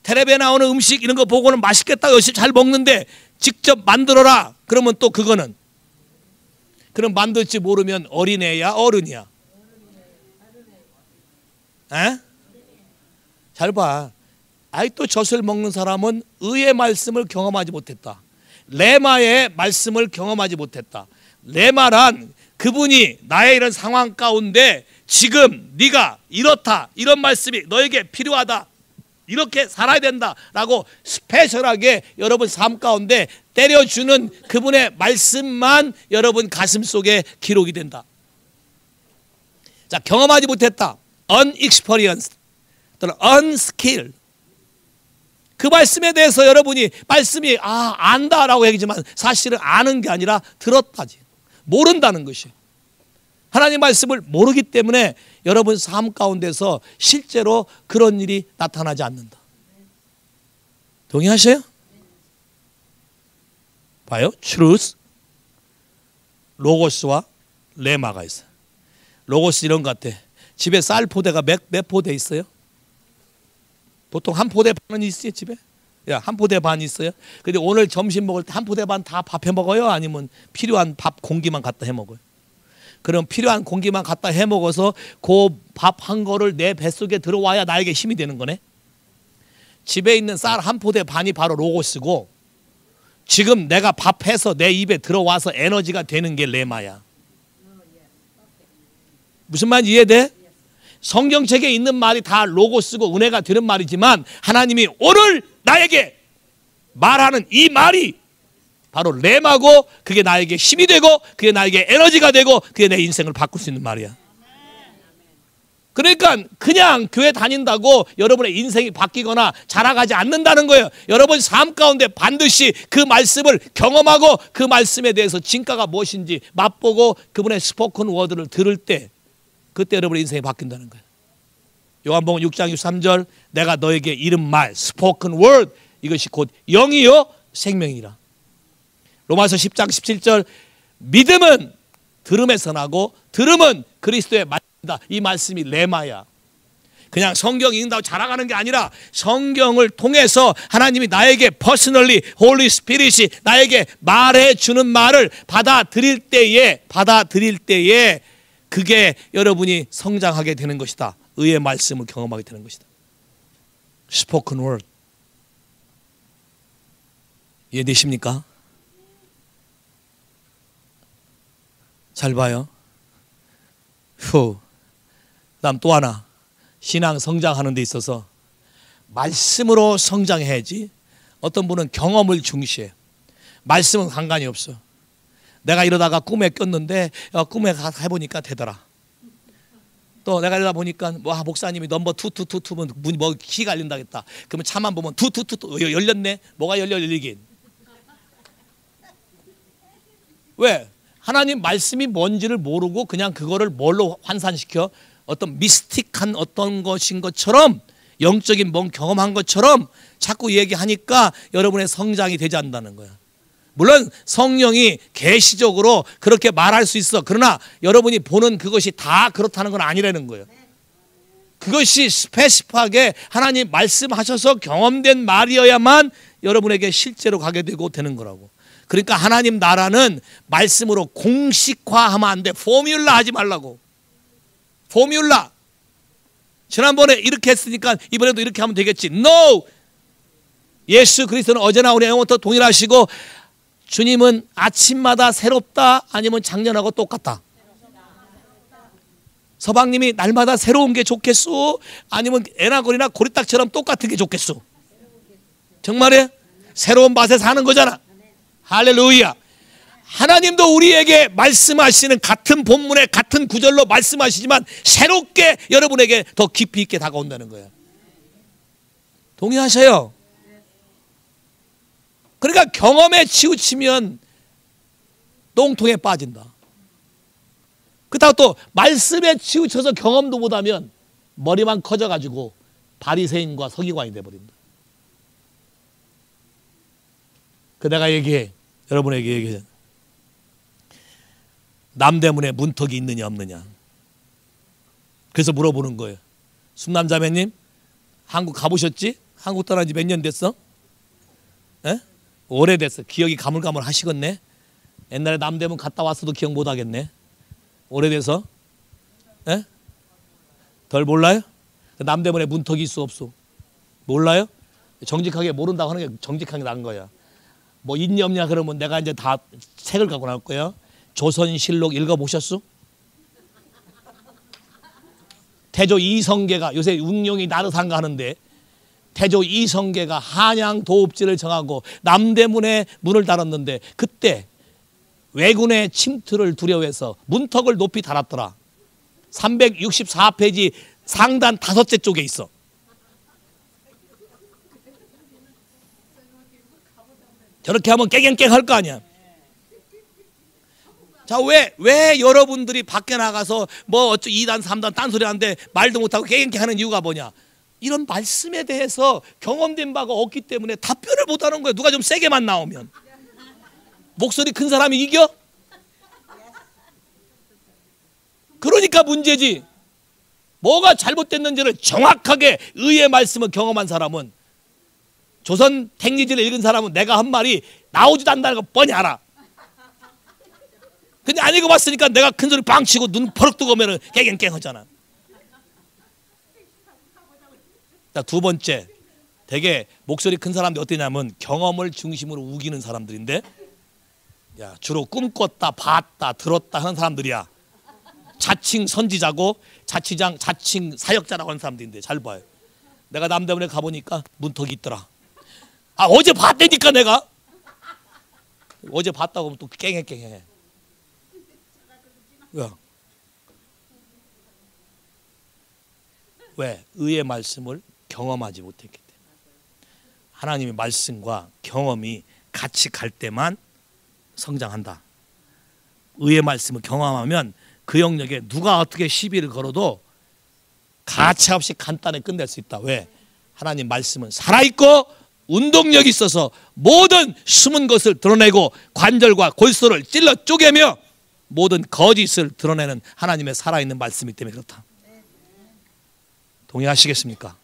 S1: 텔레비에 나오는 음식 이런 거 보고는 맛있겠다 열심히 잘 먹는데 직접 만들어라 그러면 또 그거는 그럼 만들지 모르면 어린애야 어른이야? 에? 잘 봐. 아직도 젖을 먹는 사람은 의의 말씀을 경험하지 못했다. 레마의 말씀을 경험하지 못했다. 레마란 그분이 나의 이런 상황 가운데 지금 네가 이렇다 이런 말씀이 너에게 필요하다. 이렇게 살아야 된다라고 스페셜하게 여러분 삶 가운데 때려주는 그분의 말씀만 여러분 가슴 속에 기록이 된다. 자, 경험하지 못했다. unexperienced 또는 unskilled. 그 말씀에 대해서 여러분이 말씀이 안다라고 얘기지만 사실은 아는 게 아니라 들었다지. 모른다는 것이. 하나님 말씀을 모르기 때문에 여러분 삶 가운데서 실제로 그런 일이 나타나지 않는다. 동의하셔요? 봐요. truth, 로고스와 레마가 있어요. 로고스 이런 것 같아. 집에 쌀 포대가 몇 포대 있어요? 보통 한 포대 반은 있어요, 집에? 야, 한 포대 반 있어요? 근데 오늘 점심 먹을 때 한 포대 반 다 밥 해 먹어요? 아니면 필요한 밥 공기만 갖다 해 먹어요? 그럼 필요한 공기만 갖다 해 먹어서 그 밥 한 거를 내 뱃속에 들어와야 나에게 힘이 되는 거네. 집에 있는 쌀 한 포대 반이 바로 로고스고 지금 내가 밥 해서 내 입에 들어와서 에너지가 되는 게 레마야. 무슨 말인지 이해돼? 성경책에 있는 말이 다 로고스고 은혜가 되는 말이지만 하나님이 오늘 나에게 말하는 이 말이 바로 레마고 그게 나에게 힘이 되고 그게 나에게 에너지가 되고 그게 내 인생을 바꿀 수 있는 말이야. 그러니까 그냥 교회 다닌다고 여러분의 인생이 바뀌거나 자라가지 않는다는 거예요. 여러분 삶 가운데 반드시 그 말씀을 경험하고 그 말씀에 대해서 진가가 무엇인지 맛보고 그분의 스포큰 워드를 들을 때 그때 여러분의 인생이 바뀐다는 거예요. 요한복음 6장 63절 내가 너에게 이른 말 스포큰 워드 이것이 곧 영이요 생명이라. 로마서 10장 17절 믿음은 들음에서 나고 들음은 그리스도의 말씀이다. 이 말씀이 레마야. 그냥 성경 읽는다고 자라가는 게 아니라 성경을 통해서 하나님이 나에게 퍼스널리 홀리 스피릿이 나에게 말해주는 말을 받아들일 때에 그게 여러분이 성장하게 되는 것이다. 의의 말씀을 경험하게 되는 것이다. 스포큰 워드. 이해되십니까? 잘 봐요. 그다음 또 하나. 신앙 성장하는 데 있어서 말씀으로 성장해야지. 어떤 분은 경험을 중시해. 말씀은 상관이 없어. 내가 이러다가 꿈에 꼈는데 꿈에 해보니까 되더라. 또 내가 이러다 보니까 목사님이 넘버 222면 문이 키 갈린다겠다. 그러면 차만 보면 222 열렸네. 뭐가 열리긴. 왜? 하나님 말씀이 뭔지를 모르고 그냥 그거를 뭘로 환산시켜? 어떤 미스틱한 어떤 것인 것처럼 영적인 뭔 경험한 것처럼 자꾸 얘기하니까 여러분의 성장이 되지 않는다는 거야. 물론 성령이 계시적으로 그렇게 말할 수 있어. 그러나 여러분이 보는 그것이 다 그렇다는 건 아니라는 거예요. 그것이 스페시프하게 하나님 말씀하셔서 경험된 말이어야만 여러분에게 실제로 가게 되고 되는 거라고. 그러니까 하나님 나라는 말씀으로 공식화하면 안 돼. 포뮬라 하지 말라고. 포뮬라. 지난번에 이렇게 했으니까 이번에도 이렇게 하면 되겠지. No! 예수 그리스도는 어제나 오늘 영원토록 동일하시고 주님은 아침마다 새롭다 아니면 작년하고 똑같다. 서방님이 날마다 새로운 게 좋겠소? 아니면 애나골이나 고리딱처럼 똑같은 게 좋겠소? 정말이에요? 새로운 맛에 사는 거잖아. 할렐루야. 하나님도 우리에게 말씀하시는 같은 본문에 같은 구절로 말씀하시지만 새롭게 여러분에게 더 깊이 있게 다가온다는 거예요. 동의하셔요? 그러니까 경험에 치우치면 똥통에 빠진다. 그렇다고 또 말씀에 치우쳐서 경험도 못하면 머리만 커져가지고 바리새인과 서기관이 돼버린다. 그 내가 얘기해. 여러분에게 얘기해. 남대문에 문턱이 있느냐 없느냐. 그래서 물어보는 거예요. 순남자매님 한국 가보셨지? 한국 떠난 지 몇 년 됐어? 에? 오래됐어. 기억이 가물가물 하시겠네. 옛날에 남대문 갔다 왔어도 기억 못 하겠네. 오래돼서. 에? 덜 몰라요? 남대문에 문턱이 있어 없어? 몰라요? 정직하게 모른다고 하는 게 정직하게 난 거야. 뭐 있냐 없냐 그러면 내가 이제 다 책을 갖고 나올 거예요. 조선실록 읽어보셨어? 태조 이성계가 요새 웅룡이 나르산가 하는데 태조 이성계가 한양 도읍지를 정하고 남대문에 문을 달았는데 그때 왜군의 침투를 두려워해서 문턱을 높이 달았더라. 364페이지 상단 5째 쪽에 있어. 저렇게 하면 깨갱깽 할 거 아니야. 자, 왜 여러분들이 밖에 나가서 뭐 어쩌 2단 3단 딴소리 하는데 말도 못하고 깨갱깽 하는 이유가 뭐냐? 이런 말씀에 대해서 경험된 바가 없기 때문에 답변을 못하는 거예요. 누가 좀 세게만 나오면. 목소리 큰 사람이 이겨? 그러니까 문제지. 뭐가 잘못됐는지를 정확하게 의의 말씀을 경험한 사람은, 조선 택리지를 읽은 사람은 내가 한 말이 나오지도 않는다는 거 뻔히 알아. 근데 안 읽어봤으니까 내가 큰 소리 빵 치고 눈 버럭 뜨고 오면 깨갱깽 하잖아. 자, 두 번째, 되게 목소리 큰 사람들이 어떠냐면 경험을 중심으로 우기는 사람들인데, 야, 주로 꿈꿨다, 봤다, 들었다 하는 사람들이야. 자칭 선지자고 자칭 사역자라고 하는 사람들인데, 잘 봐요. 내가 남대문에 가보니까 문턱이 있더라. 아, 어제 봤다니까 내가. 어제 봤다고 하면 또 깽해. 왜? 의의 말씀을 경험하지 못했기 때문에. 하나님의 말씀과 경험이 같이 갈 때만 성장한다. 의의 말씀을 경험하면 그 영역에 누가 어떻게 시비를 걸어도 가차없이 간단히 끝낼 수 있다. 왜? 하나님 말씀은 살아있고 운동력이 있어서 모든 숨은 것을 드러내고 관절과 골수를 찔러 쪼개며 모든 거짓을 드러내는 하나님의 살아있는 말씀이기 때문에 그렇다. 동의하시겠습니까?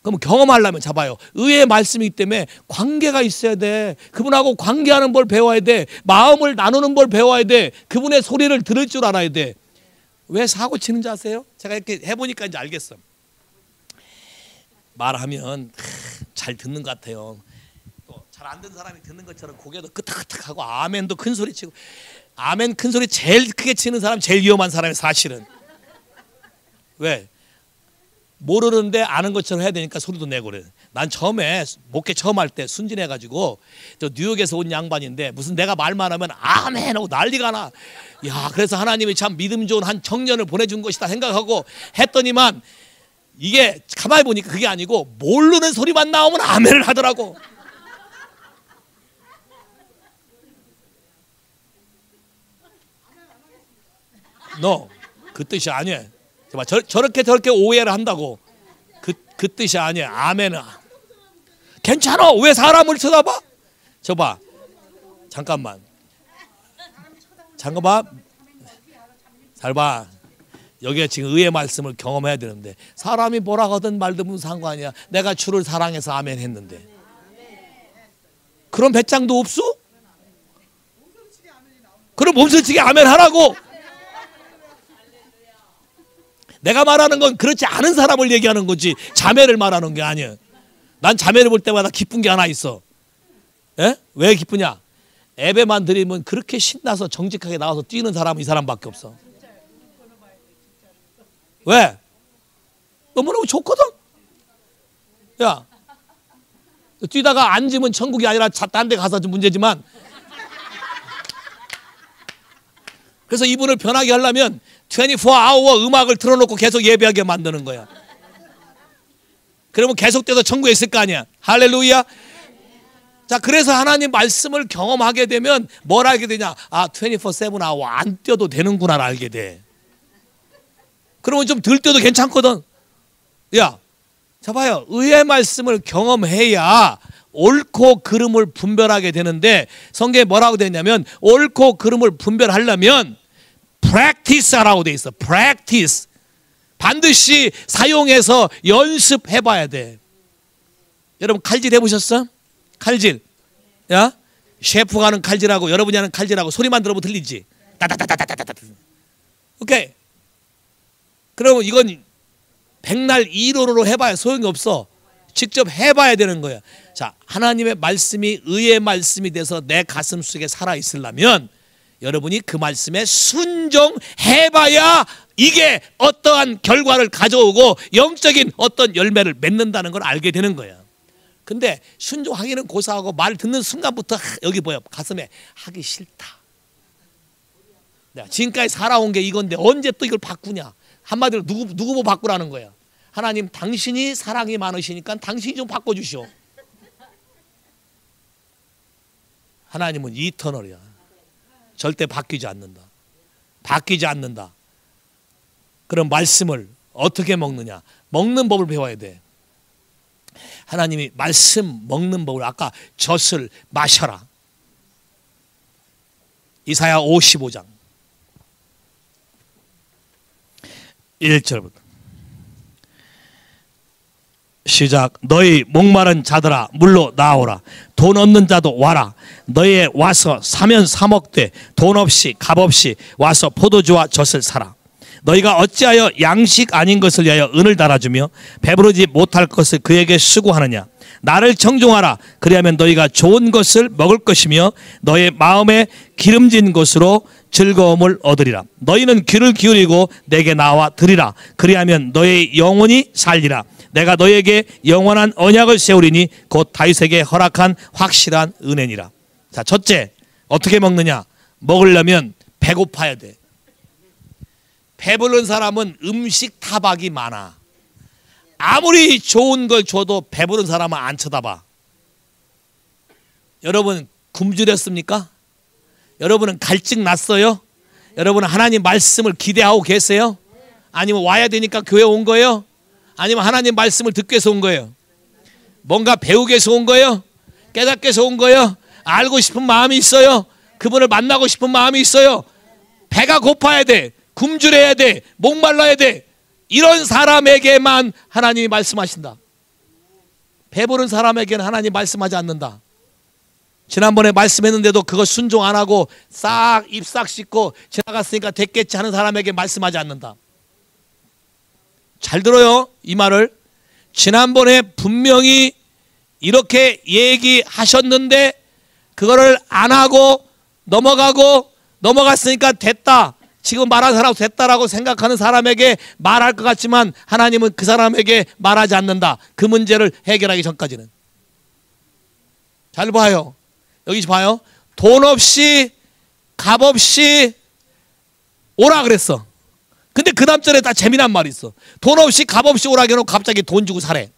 S1: 그럼 경험하려면 잡아요. 의의 말씀이기 때문에 관계가 있어야 돼. 그분하고 관계하는 걸 배워야 돼. 마음을 나누는 걸 배워야 돼. 그분의 소리를 들을 줄 알아야 돼. 왜 사고 치는지 아세요? 제가 이렇게 해보니까 이제 알겠어. 말하면 잘 듣는 것 같아요. 또 잘 안 듣는 사람이 듣는 것처럼 고개도 끄덕끄덕하고 아멘도 큰 소리 치고. 아멘 큰 소리 제일 크게 치는 사람 제일 위험한 사람이 사실은. 왜? 모르는데 아는 것처럼 해야 되니까 소리도 내고 그래. 난 처음에 목회 처음 할 때 순진해가지고 저 뉴욕에서 온 양반인데 무슨 내가 말만 하면 아멘 하고 난리가 나. 야, 그래서 하나님이 참 믿음 좋은 한 청년을 보내준 것이다 생각하고 했더니만 이게 가만히 보니까 그게 아니고 모르는 소리만 나오면 아멘을 하더라고. 그 뜻이 아니야. 저렇게 오해를 한다고. 그 뜻이 아니야. 아멘은. 괜찮아. 왜 사람을 쳐다봐? 저봐. 잠깐만. 잘 봐. 여기에 지금 의의 말씀을 경험해야 되는데 사람이 뭐라 하든 말든 무슨 상관이야. 내가 주를 사랑해서 아멘 했는데. 그런 배짱도 없어? 그럼 몸서치게 아멘 하라고. 내가 말하는 건 그렇지 않은 사람을 얘기하는 거지 자매를 말하는 게 아니야. 난 자매를 볼 때마다 기쁜 게 하나 있어. 에? 왜 기쁘냐? 예배만 드리면 그렇게 신나서 정직하게 나와서 뛰는 사람은 이 사람밖에 없어. 왜? 너무너무 좋거든. 야, 뛰다가 앉으면 천국이 아니라 딴 데 가서 좀 문제지만, 그래서 이분을 변하게 하려면 24hour 음악을 틀어놓고 계속 예배하게 만드는 거야. 그러면 계속돼서 천국에 있을 거 아니야. 할렐루야. 자, 그래서 하나님 말씀을 경험하게 되면 뭘 알게 되냐? 아, 24/7 hour 안 뛰어도 되는구나 알게 돼. 그러면 좀 덜 뛰어도 괜찮거든. 야, 자 봐요. 의의 말씀을 경험해야 옳고 그름을 분별하게 되는데 성경에 뭐라고 되냐면 옳고 그름을 분별하려면 practice라고 돼 있어. practice. 반드시 사용해서 연습해 봐야 돼. 여러분 칼질 해보셨어? 칼질. 야, 셰프가 하는 칼질하고 여러분이 하는 칼질하고 소리만 들어보면 들리지? 따다다다다다다. 오케이. 그러면 이건 백날 이론으로 해봐야 소용이 없어. 직접 해봐야 되는 거야. 자, 하나님의 말씀이 의의 말씀이 돼서 내 가슴 속에 살아있으려면 여러분이 그 말씀에 순종해봐야 이게 어떠한 결과를 가져오고 영적인 어떤 열매를 맺는다는 걸 알게 되는 거예요. 근데 순종하기는 고사하고 말 듣는 순간부터 여기 보여 가슴에 하기 싫다. 내가 지금까지 살아온 게 이건데 언제 또 이걸 바꾸냐. 한마디로 누구 보고 바꾸라는 거야. 하나님 당신이 사랑이 많으시니까 당신이 좀 바꿔주시오. 하나님은 이터널이야. 절대 바뀌지 않는다. 바뀌지 않는다. 그런 말씀을 어떻게 먹느냐. 먹는 법을 배워야 돼. 하나님이 말씀 먹는 법을 아까 젖을 마셔라. 이사야 55장 1절부터 시작. 너희 목마른 자들아 물로 나오라. 돈 없는 자도 와라. 너희 와서 사면 사먹되 돈 없이 값 없이 와서 포도주와 젖을 사라. 너희가 어찌하여 양식 아닌 것을 위하여 은을 달아주며 배부르지 못할 것을 그에게 수고하느냐. 나를 청종하라. 그리하면 너희가 좋은 것을 먹을 것이며 너희 마음에 기름진 것으로 즐거움을 얻으리라. 너희는 귀를 기울이고 내게 나와 들으라. 그리하면 너희 영혼이 살리라. 내가 너희에게 영원한 언약을 세우리니 곧 다윗에게 허락한 확실한 은혜니라. 자, 첫째, 어떻게 먹느냐? 먹으려면 배고파야 돼. 배부른 사람은 음식 타박이 많아. 아무리 좋은 걸 줘도 배부른 사람은 안 쳐다봐. 여러분 굶주렸습니까? 여러분은 갈증 났어요? 여러분은 하나님 말씀을 기대하고 계세요? 아니면 와야 되니까 교회 온 거예요? 아니면 하나님 말씀을 듣기 위해서 온 거예요? 뭔가 배우기 위해서 온 거예요? 깨닫기 위해서 온 거예요? 알고 싶은 마음이 있어요? 그분을 만나고 싶은 마음이 있어요? 배가 고파야 돼. 굶주려야 돼. 목말라야 돼. 이런 사람에게만 하나님이 말씀하신다. 배부른 사람에게는 하나님 말씀하지 않는다. 지난번에 말씀했는데도 그거 순종 안 하고 싹 입 싹 씻고 지나갔으니까 됐겠지 하는 사람에게 말씀하지 않는다. 잘 들어요, 이 말을. 지난번에 분명히 이렇게 얘기하셨는데 그거를 안 하고 넘어갔으니까 됐다. 지금 말한 사람 됐다라고 생각하는 사람에게 말할 것 같지만 하나님은 그 사람에게 말하지 않는다. 그 문제를 해결하기 전까지는. 잘 봐요. 여기 봐요. 돈 없이 값 없이 오라 그랬어. 근데 그 다음 절에 다 재미난 말이 있어. 돈 없이 값 없이 오라 해놓고 갑자기 돈 주고 사래.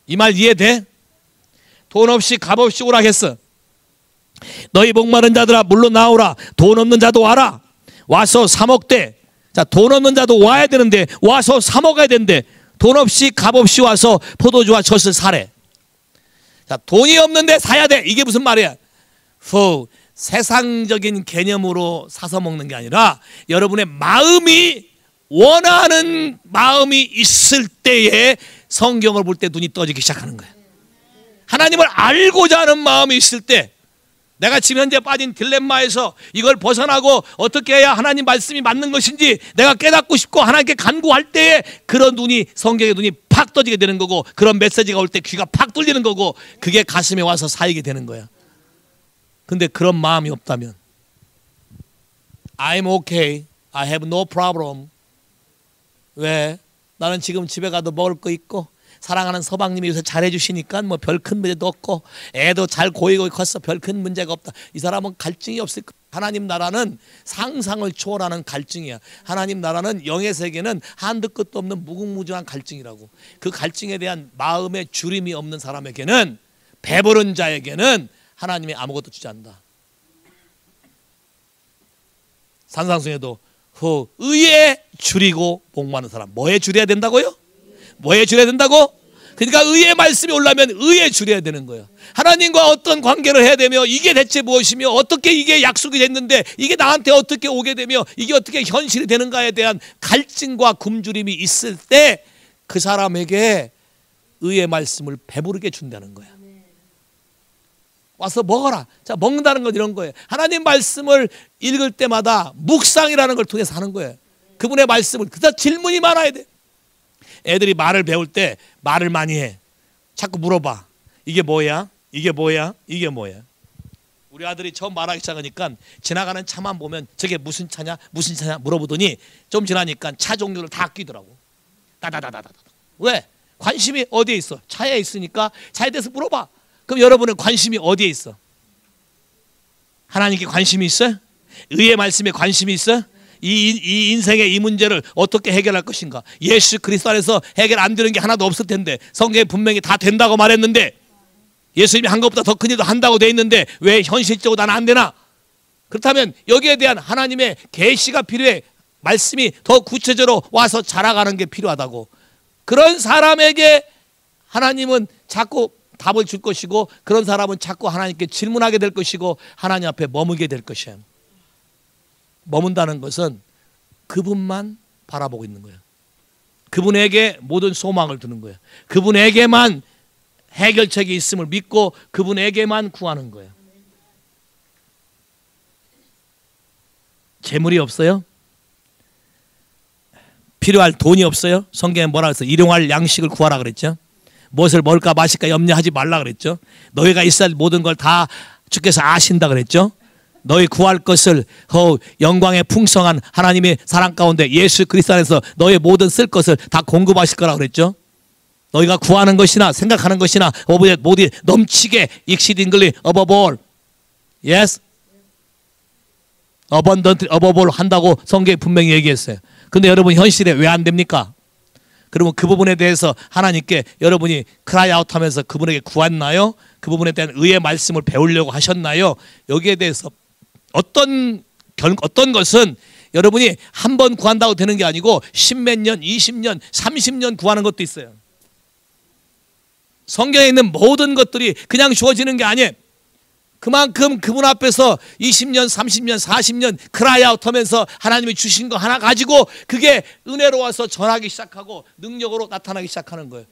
S1: 이 말 이해돼? 돈 없이 값 없이 오라 했어. 너희 목마른 자들아 물로 나오라. 돈 없는 자도 와라. 와서 사 먹되. 자, 돈 없는 자도 와야 되는데 와서 사 먹어야 되는데 돈 없이 값 없이 와서 포도주와 젖을 사래. 자, 돈이 없는데 사야 돼. 이게 무슨 말이야? 세상적인 개념으로 사서 먹는 게 아니라 여러분의 마음이 원하는 마음이 있을 때에 성경을 볼 때 눈이 떠지기 시작하는 거예요. 하나님을 알고자 하는 마음이 있을 때 내가 지금 현재 빠진 딜레마에서 이걸 벗어나고 어떻게 해야 하나님 말씀이 맞는 것인지 내가 깨닫고 싶고 하나님께 간구할 때에 그런 눈이, 성경의 눈이 팍 떠지게 되는 거고 그런 메시지가 올 때 귀가 팍 뚫리는 거고 그게 가슴에 와서 쌓이게 되는 거야. 근데 그런 마음이 없다면 I'm okay, I have no problem. 왜? 나는 지금 집에 가도 먹을 거 있고 사랑하는 서방님이 요새 잘해주시니까 뭐 별 큰 문제도 없고 애도 잘 고이고 컸어. 별 큰 문제가 없다. 이 사람은 갈증이 없을 거야. 하나님 나라는 상상을 초월하는 갈증이야. 하나님 나라는 영의 세계는 한도 끝도 없는 무궁무진한 갈증이라고. 그 갈증에 대한 마음의 주림이 없는 사람에게는, 배부른 자에게는 하나님이 아무것도 주지 않는다. 산상수에도 의에 줄이고 목마른 사람. 뭐에 줄여야 된다고요? 뭐에 줄여야 된다고? 그러니까 의의 말씀이 올라면 의에 줄여야 되는 거예요. 하나님과 어떤 관계를 해야 되며 이게 대체 무엇이며 어떻게 이게 약속이 됐는데 이게 나한테 어떻게 오게 되며 이게 어떻게 현실이 되는가에 대한 갈증과 굶주림이 있을 때 그 사람에게 의의 말씀을 배부르게 준다는 거야. 와서 먹어라. 자, 먹는다는 건 이런 거예요. 하나님 말씀을 읽을 때마다 묵상이라는 걸 통해서 하는 거예요. 그분의 말씀을. 그래서 질문이 많아야 돼. 애들이 말을 배울 때 말을 많이 해. 자꾸 물어봐. 이게 뭐야? 이게 뭐야? 이게 뭐야? 우리 아들이 처음 말하기 시작하니까 지나가는 차만 보면 저게 무슨 차냐 무슨 차냐 물어보더니 좀 지나니까 차 종류를 다 끼더라고. 따다다다다. 왜? 관심이 어디에 있어? 차에 있으니까 차에 대해서 물어봐. 그럼 여러분은 관심이 어디에 있어? 하나님께 관심이 있어요? 의의 말씀에 관심이 있어요? 이 인생의 이 문제를 어떻게 해결할 것인가? 예수 그리스도 안에서 해결 안 되는 게 하나도 없을 텐데 성경에 분명히 다 된다고 말했는데 예수님이 한 것보다 더 큰 일도 한다고 돼 있는데 왜 현실적으로 나는 안 되나? 그렇다면 여기에 대한 하나님의 계시가 필요해. 말씀이 더 구체적으로 와서 자라가는 게 필요하다고. 그런 사람에게 하나님은 자꾸 답을 줄 것이고 그런 사람은 자꾸 하나님께 질문하게 될 것이고 하나님 앞에 머물게 될 것이에요. 머문다는 것은 그분만 바라보고 있는 거예요. 그분에게 모든 소망을 두는 거예요. 그분에게만 해결책이 있음을 믿고 그분에게만 구하는 거예요. 재물이 없어요? 필요할 돈이 없어요? 성경에 뭐라 그랬어요? 일용할 양식을 구하라 그랬죠. 무엇을 먹을까 마실까 염려하지 말라 그랬죠. 너희가 있어야 할 모든 걸 다 주께서 아신다 그랬죠. 너희 구할 것을 영광의 풍성한 하나님의 사랑 가운데 예수 그리스도 안에서 너희 모든 쓸 것을 다 공급하실 거라 그랬죠. 너희가 구하는 것이나 생각하는 것이나 모두 넘치게 exceedingly above all, yes, abundantly above all 한다고 성경에 분명히 얘기했어요. 근데 여러분 현실에 왜 안 됩니까? 그러면 그 부분에 대해서 하나님께 여러분이 cry out 하면서 그분에게 구했나요? 그 부분에 대한 의의 말씀을 배우려고 하셨나요? 여기에 대해서 어떤 것은 여러분이 한 번 구한다고 되는 게 아니고 10몇 년, 20년, 30년 구하는 것도 있어요. 성경에 있는 모든 것들이 그냥 주어지는 게 아니에요. 그만큼 그분 앞에서 20년, 30년, 40년 cry out 하면서 하나님이 주신 거 하나 가지고 그게 은혜로 와서 전하기 시작하고 능력으로 나타나기 시작하는 거예요.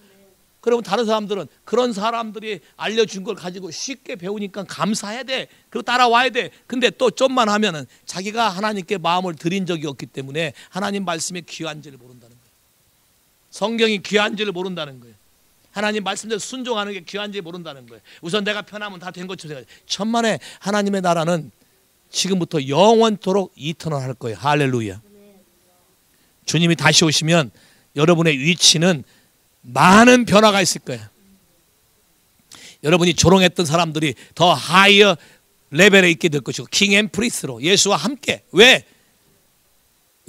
S1: 그러면 다른 사람들은 그런 사람들이 알려준 걸 가지고 쉽게 배우니까 감사해야 돼. 그리고 따라와야 돼. 근데 또 좀만 하면은 자기가 하나님께 마음을 드린 적이 없기 때문에 하나님 말씀의 귀한지를 모른다는 거예요. 성경이 귀한지를 모른다는 거예요. 하나님 말씀대로 순종하는 게 귀한지 모른다는 거예요. 우선 내가 편하면 다 된 것처럼 생각해요. 천만에 하나님의 나라는 지금부터 영원토록 이터널 할 거예요. 할렐루야. 주님이 다시 오시면 여러분의 위치는 많은 변화가 있을 거예요. 여러분이 조롱했던 사람들이 더 하이어 레벨에 있게 될 것이고 킹 앤 프리스로 예수와 함께. 왜?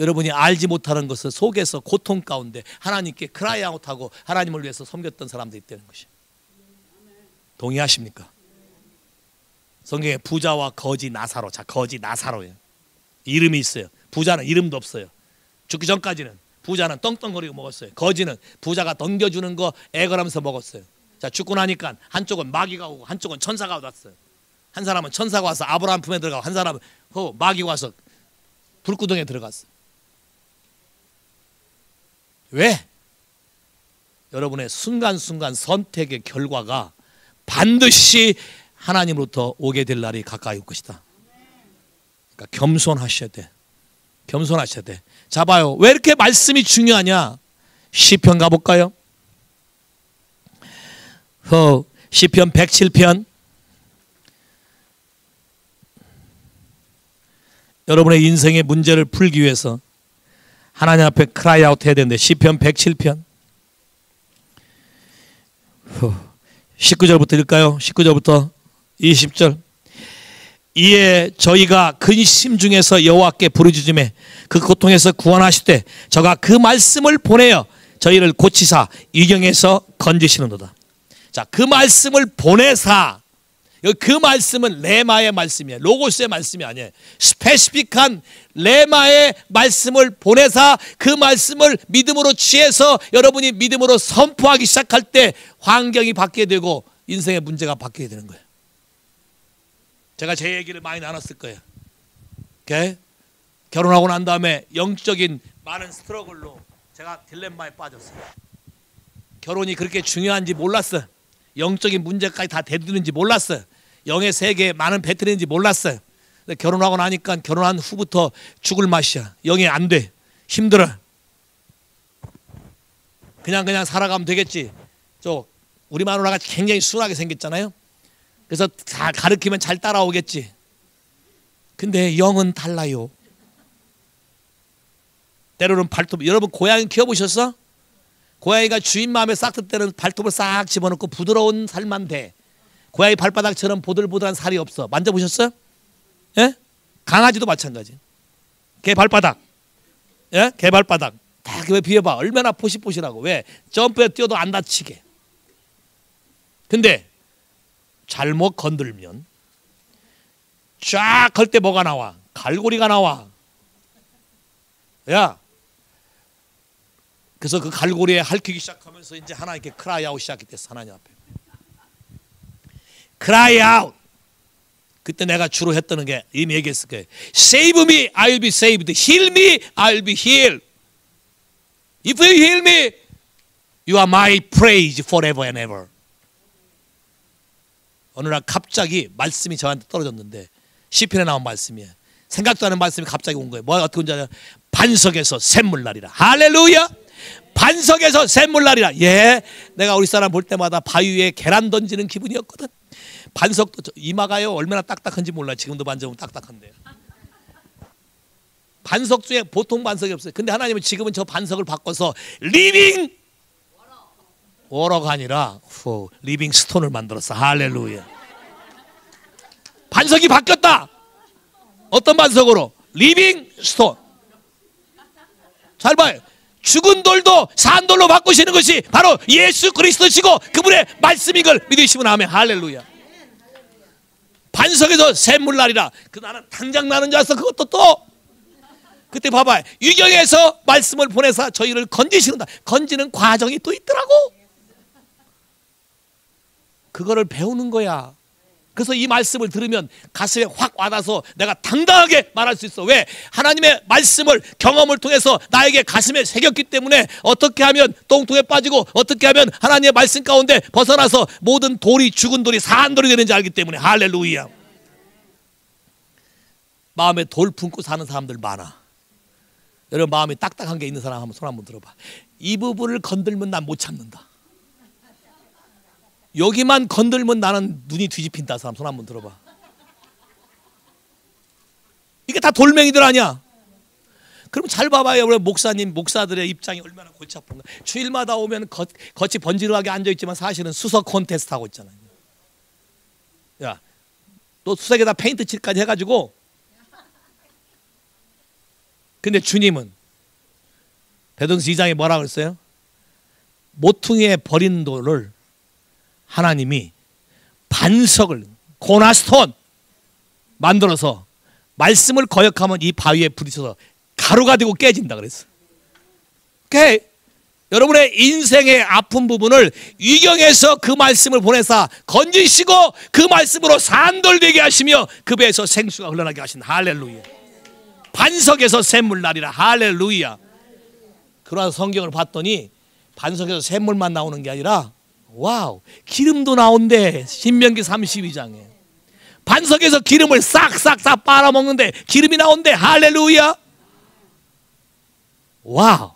S1: 여러분이 알지 못하는 것을 속에서 고통 가운데 하나님께 크라이 아웃하고 하나님을 위해서 섬겼던 사람들이 있다는 것이에요. 동의하십니까? 성경에 부자와 거지 나사로. 자, 거지 나사로예요. 이름이 있어요. 부자는 이름도 없어요. 죽기 전까지는 부자는 떵떵거리고 먹었어요. 거지는 부자가 던겨주는 거 애걸하면서 먹었어요. 자, 죽고 나니까 한쪽은 마귀가 오고 한쪽은 천사가 왔어요. 한 사람은 천사가 와서 아브라함 품에 들어가고 한 사람은 마귀가 와서 불구덩이에 들어갔어요. 왜? 여러분의 순간순간 선택의 결과가 반드시 하나님으로부터 오게 될 날이 가까이 올 것이다. 그러니까 겸손하셔야 돼. 겸손하셔야 돼. 자, 봐요. 왜 이렇게 말씀이 중요하냐? 시편 가볼까요? 시편 107편. 여러분의 인생의 문제를 풀기 위해서 하나님 앞에 크라이 아웃 해야 되는데 시편 107편 19절부터 읽을까요? 19절부터 20절. 이에 저희가 근심 중에서 여호와께 부르짖음에 그 고통에서 구원하시되 저가 그 말씀을 보내어 저희를 고치사 위경에서 건지시는도다. 자, 그 말씀을 보내사. 그 말씀은 레마의 말씀이에요. 로고스의 말씀이 아니에요. 스페시픽한 레마의 말씀을 보내사 그 말씀을 믿음으로 취해서 여러분이 믿음으로 선포하기 시작할 때 환경이 바뀌게 되고 인생의 문제가 바뀌게 되는 거예요. 제가 제 얘기를 많이 나눴을 거예요. 오케이? 결혼하고 난 다음에 영적인 많은 스트러글로 제가 딜레마에 빠졌어요. 결혼이 그렇게 중요한지 몰랐어요. 영적인 문제까지 다 대두는지 몰랐어요. 영의 세계에 많은 배틀인지 몰랐어요. 근데 결혼하고 나니까 결혼한 후부터 죽을 맛이야. 영이 안 돼. 힘들어. 그냥 살아가면 되겠지. 우리 마누라가 굉장히 순하게 생겼잖아요. 그래서 다 가르치면 잘 따라오겠지. 근데 영은 달라요. 때로는 발톱, 여러분 고양이 키워보셨어? 고양이가 주인 마음에 싹 들 때는 발톱을 싹 집어넣고 부드러운 살만 돼. 고양이 발바닥처럼 보들보들한 살이 없어. 만져보셨어요? 예? 강아지도 마찬가지. 개 발바닥, 예? 개 발바닥 딱 비워봐. 얼마나 포실포실하고. 왜? 점프에 뛰어도 안 다치게. 근데 잘못 건들면 쫙 걸 때 뭐가 나와? 갈고리가 나와. 야, 그래서 그 갈고리에 핥히기 시작하면서 이제 하나님께 크라이 아웃 시작이 됐어. 하나님 앞에 크라이 아웃. 그때 내가 주로 했던 게 이미 얘기했을 거예요. Save me, I'll be saved. Heal me, I'll be healed. If you heal me, you are my praise forever and ever. 어느 날 갑자기 말씀이 저한테 떨어졌는데, 시편에 나온 말씀이에요. 생각도 않은 말씀이 갑자기 온 거예요. 뭐가 어떻게 온지 알아요? 반석에서 샘물 나리라. 할렐루야. 반석에서 샘물 나리라. 예, 내가 우리 사람 볼 때마다 바위 위에 계란 던지는 기분이었거든. 반석도 이마가요 얼마나 딱딱한지 몰라요. 지금도 만져보면 딱딱한데. 반석 중에 보통 반석이 없어요. 근데 하나님은 지금은 저 반석을 바꿔서 리빙 워러가 아니라 리빙 스톤을 만들었어. 할렐루야. 반석이 바뀌었다. 어떤 반석으로? 리빙 스톤. 잘 봐요. 죽은 돌도 산 돌로 바꾸시는 것이 바로 예수 그리스도시고 그분의 말씀인 걸 믿으시면 아멘. 할렐루야. 반석에서 샘물 나리라. 그 나는 당장 나는 줄 알았어. 그것도 또 그때 봐봐요. 유경에서 말씀을 보내서 저희를 건지시는다. 건지는 과정이 또 있더라고. 그거를 배우는 거야. 그래서 이 말씀을 들으면 가슴에 확 와닿아서 내가 당당하게 말할 수 있어. 왜? 하나님의 말씀을 경험을 통해서 나에게 가슴에 새겼기 때문에 어떻게 하면 똥통에 빠지고 어떻게 하면 하나님의 말씀 가운데 벗어나서 모든 돌이 죽은 돌이 산 돌이 되는지 알기 때문에. 할렐루야. 마음에 돌 품고 사는 사람들 많아. 여러분 마음이 딱딱한 게 있는 사람 한번 손 한번 들어봐. 이 부분을 건들면 난 못 참는다. 여기만 건들면 나는 눈이 뒤집힌다. 사람 손 한번 들어봐. 이게 다 돌멩이들 아니야? 그럼 잘 봐봐요. 우리 목사님, 목사들의 입장이 얼마나 골치 아픈가. 주일마다 오면 겉이 번지르하게 앉아있지만 사실은 수석 콘테스트 하고 있잖아요. 야, 또 수석에다 페인트 칠까지 해가지고. 근데 주님은 베드로전서 2장에 뭐라고 그랬어요? 모퉁이에 버린 돌을 하나님이 반석을 고나스톤 만들어서 말씀을 거역하면 이 바위에 부딪혀서 가루가 되고 깨진다 그랬어. 오케이. 여러분의 인생의 아픈 부분을 위경에서 그 말씀을 보내사 건지시고 그 말씀으로 산돌되게 하시며 그 배에서 생수가 흘러나게 하신. 할렐루야. 반석에서 샘물 나리라. 할렐루야. 그러한 성경을 봤더니 반석에서 샘물만 나오는 게 아니라 와우, 기름도 나온대. 신명기 32장에 반석에서 기름을 싹싹싹 빨아먹는데 기름이 나온대. 할렐루야. 와우.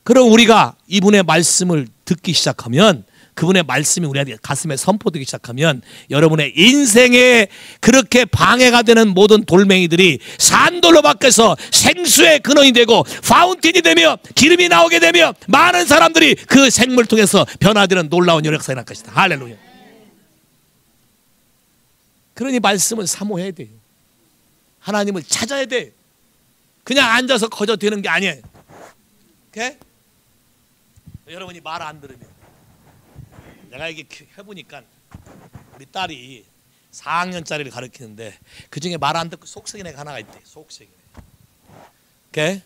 S1: 그럼 우리가 이분의 말씀을 듣기 시작하면, 그분의 말씀이 우리 가슴에 선포되기 시작하면 여러분의 인생에 그렇게 방해가 되는 모든 돌멩이들이 산돌로 바뀌어서 생수의 근원이 되고 파운틴이 되며 기름이 나오게 되며 많은 사람들이 그 생물 통해서 변화되는 놀라운 역사가 날 것이다. 할렐루야. 그러니 말씀을 사모해야 돼요. 하나님을 찾아야 돼. 그냥 앉아서 거저 되는 게 아니에요. 오케이? 여러분이 말 안 들으면, 내가 이게 해보니까 우리 딸이 4학년짜리를 가르치는데 그 중에 말 안 듣고 속썩인 애가 하나가 있대. 속썩인 애. 오케이?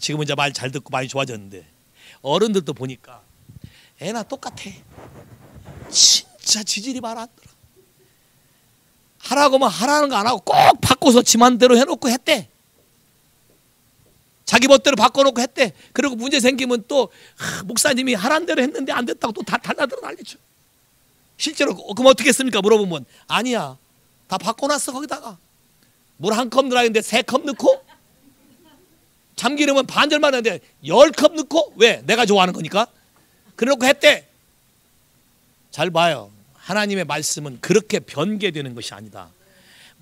S1: 지금은 이제 말 잘 듣고 많이 좋아졌는데 어른들도 보니까 애나 똑같아. 진짜 지질이 말 안 들어. 하라고 하면 하라는 거 안 하고 꼭 바꿔서 지 맘대로 해놓고 했대. 자기 멋대로 바꿔놓고 했대. 그리고 문제 생기면 또 목사님이 하라는 대로 했는데 안 됐다고 또 다 달라들어 난리쳐. 실제로 그럼 어떻게 했습니까? 물어보면 아니야, 다 바꿔놨어. 거기다가 물 한 컵 넣으라 했는데 3컵 넣고, 참기름은 반절만 했는데 10컵 넣고. 왜? 내가 좋아하는 거니까. 그래놓고 했대. 잘 봐요. 하나님의 말씀은 그렇게 변개되는 것이 아니다.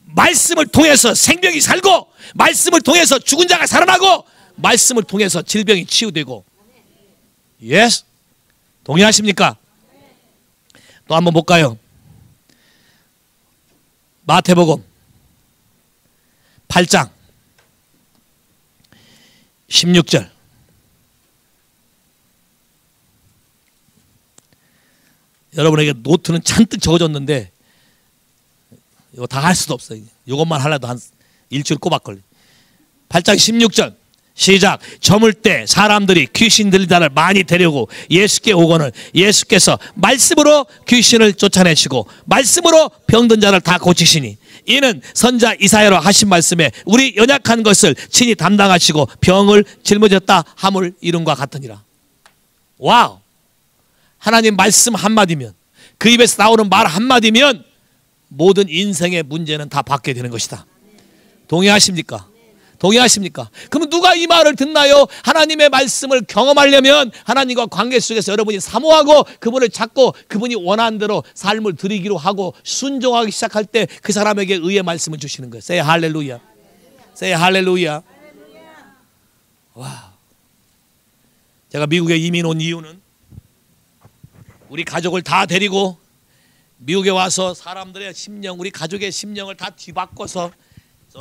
S1: 말씀을 통해서 생명이 살고, 말씀을 통해서 죽은 자가 살아나고, 말씀을 통해서 질병이 치유되고. 예스? 동의하십니까? 또 한번 볼까요? 마태복음 8장 16절. 여러분에게 노트는 잔뜩 적어줬는데 이거 다 할 수도 없어요. 이것만 하려도 한 일주일 꼬박 걸려. 8장 16절 시작. 저물 때 사람들이 귀신 들린 자를 많이 데려오고 예수께 오거늘 예수께서 말씀으로 귀신을 쫓아내시고 말씀으로 병든 자를 다 고치시니 이는 선자 이사야로 하신 말씀에 우리 연약한 것을 친히 담당하시고 병을 짊어졌다 함을 이룬과 같으니라. 와우. 하나님 말씀 한마디면, 그 입에서 나오는 말 한마디면 모든 인생의 문제는 다 받게 되는 것이다. 동의하십니까? 동의하십니까? 그럼 누가 이 말을 듣나요? 하나님의 말씀을 경험하려면 하나님과 관계 속에서 여러분이 사모하고 그분을 찾고 그분이 원하는 대로 삶을 드리기로 하고 순종하기 시작할 때 그 사람에게 의의 말씀을 주시는 거예요. Say 할렐루야. Say 할렐루야. 와. 제가 미국에 이민 온 이유는 우리 가족을 다 데리고 미국에 와서 사람들의 심령, 우리 가족의 심령을 다 뒤바꿔서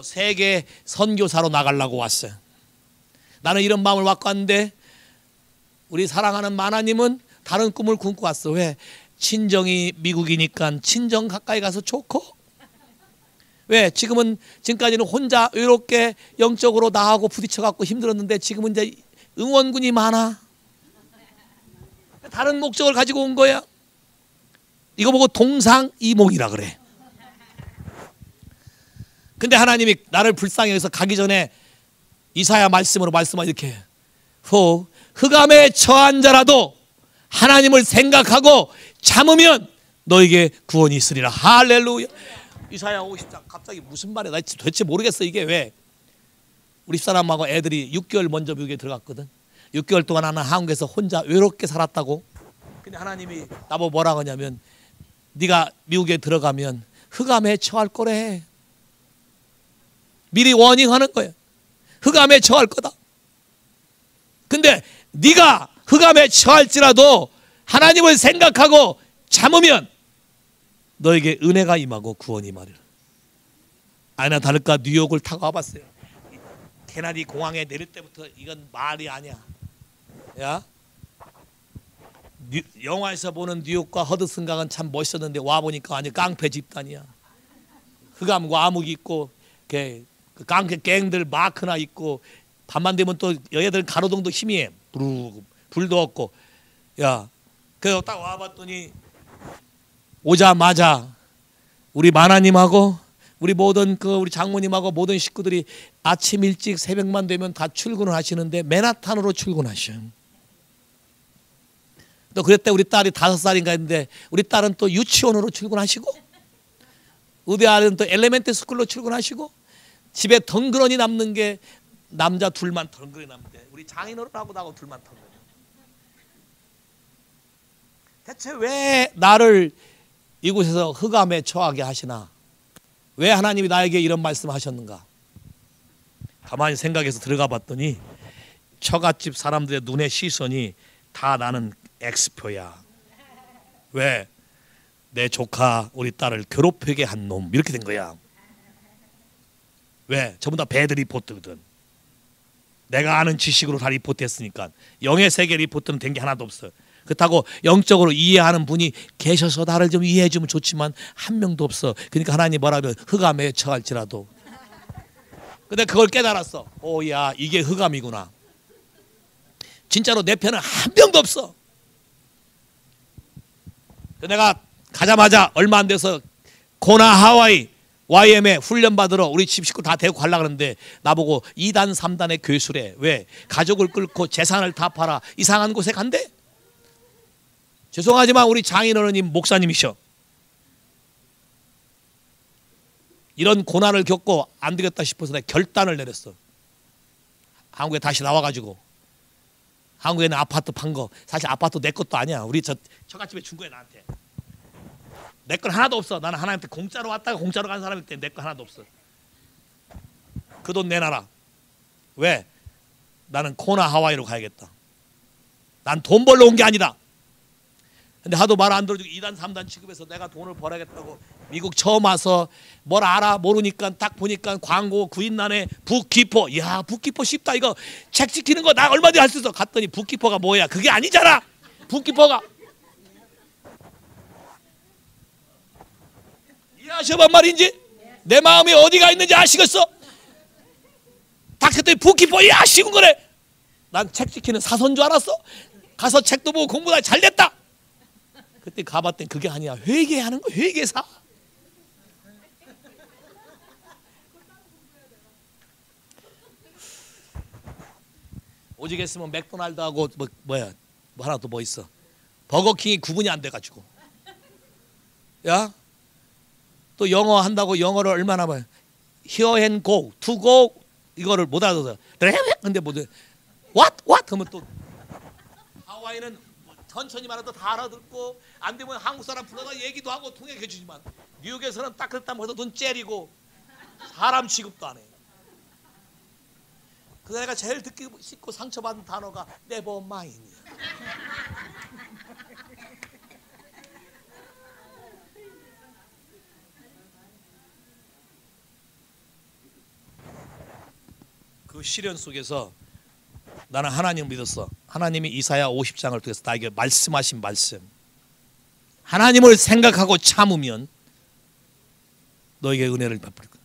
S1: 세계 선교사로 나가려고 왔어요. 나는 이런 마음을 갖고 왔는데 우리 사랑하는 하나님은 다른 꿈을 꿈고 왔어. 왜? 친정이 미국이니까 친정 가까이 가서 좋고, 왜? 지금까지는 혼자 외롭게 영적으로 나하고 부딪혀갖고 힘들었는데 지금은 이제 응원군이 많아. 다른 목적을 가지고 온 거야. 이거 보고 동상이몽이라 그래. 근데 하나님이 나를 불쌍히 여기서 가기 전에 이사야 말씀으로 말씀하 이렇게 흑암에 처한 자라도 하나님을 생각하고 참으면 너에게 구원이 있으리라. 할렐루야. 이사야 50장 갑자기 무슨 말이야? 나 도대체 모르겠어. 이게 왜? 우리 집사람하고 애들이 6개월 먼저 미국에 들어갔거든. 6개월 동안 나는 한국에서 혼자 외롭게 살았다고. 근데 하나님이 나보고 뭐라고 하냐면 네가 미국에 들어가면 흑암에 처할 거래. 미리 워닝하는 거예요. 흑암에 처할 거다. 근데 네가 흑암에 처할지라도 하나님을 생각하고 참으면 너에게 은혜가 임하고 구원이 임하리라. 아니나 다를까 뉴욕을 타고 와봤어요. 케네디 공항에 내릴 때부터 이건 말이 아니야. 야, 영화에서 보는 뉴욕과 허드슨강은 참 멋있었는데 와보니까 아니 깡패 집단이야. 흑암과 암흑이 있고 그 깡패 갱들 마크나 있고 밤만 되면 또 여자들 가로등도 희미해. 불도 없고. 야, 그래서 딱 와봤더니 오자마자 우리 마나님하고 우리 모든 우리 장모님하고 모든 식구들이 아침 일찍 새벽만 되면 다 출근을 하시는데 맨하탄으로 출근하셔. 또 그랬대. 우리 딸이 5살인가 했는데 우리 딸은 또 유치원으로 출근하시고 우리 아들은 또 엘레멘트 스쿨로 출근하시고 집에 덩그러니 남는 게 남자 둘만 덩그러니 남대. 우리 장인어른하고 나하고 둘만 덩그러니. 대체 왜 나를 이곳에서 흑암에 처하게 하시나? 왜 하나님이 나에게 이런 말씀하셨는가? 가만히 생각해서 들어가 봤더니 처갓집 사람들의 눈의 시선이 다 나는 엑스표야. 왜? 내 조카 우리 딸을 괴롭히게 한 놈 이렇게 된 거야. 왜? 전부 다 배드 리포트거든. 내가 아는 지식으로 다 리포트했으니까. 영의 세계 리포트는 된 게 하나도 없어. 그렇다고 영적으로 이해하는 분이 계셔서 나를 좀 이해해 주면 좋지만 한 명도 없어. 그러니까 하나님 뭐라면 흑암에 처할지라도. 근데 그걸 깨달았어. 오야, 이게 흑암이구나. 진짜로 내 편은 한 명도 없어. 내가 가자마자 얼마 안 돼서 코나 하와이 YM에 훈련 받으러 우리 집 식구 다 데리고 가려고 하는데 나보고 2단 3단의 교수래. 왜? 가족을 끌고 재산을 다 팔아 이상한 곳에 간대. 죄송하지만 우리 장인어른님 목사님이셔. 이런 고난을 겪고 안 되겠다 싶어서 내가 결단을 내렸어. 한국에 다시 나와가지고 한국에는 아파트 판 거 사실 아파트 내 것도 아니야. 우리 처갓집에 준 거야 나한테. 내 건 하나도 없어. 나는 하나님한테 공짜로 왔다가 공짜로 간 사람이기 때문에 내 건 하나도 없어. 그 돈 내놔라. 왜? 나는 코나 하와이로 가야겠다. 난 돈 벌러 온 게 아니다. 근데 하도 말 안 들어주고 2단 3단 취급해서 내가 돈을 벌어야겠다고 미국 처음 와서 뭘 알아 모르니까 딱 보니까 광고 구인란에 북키퍼. 이야, 북키퍼 쉽다. 이거 책 지키는 거 나 얼마든지 할 수 있어. 갔더니 북키퍼가 뭐야? 그게 아니잖아. 북키퍼가 이해하셔반 말인지? 내 마음이 어디가 있는지 아시겠어? 딱 그랬더니 북키퍼. 이야, 쉬운 거래. 난 책 지키는 사서인 줄 알았어. 가서 책도 보고 공부 다 잘 됐다. 그때 가봤더니 그게 아니야. 회계하는 거. 회계사. 오직 했으면 맥도날드하고 뭐야 하나 또 뭐 있어. 버거킹이 구분이 안 돼가지고. 야, 또 영어 한다고 영어를 얼마나 봐. Here and go, to go 이거를 못 알아서. 근데 뭐 what 하면 또 하와이는 천천히 말해도 다 알아듣고 안 되면 한국 사람 불러다 얘기도 하고 통역해 주지만 뉴욕에서는 딱 그랬다면 해도 돈 째리고 사람 취급도 안 해. 그 내가 제일 듣기 싫고 상처받은 단어가 never mind이야. 그 시련 속에서 나는 하나님을 믿었어. 하나님이 이사야 50장을 통해서 나에게 말씀하신 말씀. 하나님을 생각하고 참으면 너에게 은혜를 베풀 거야.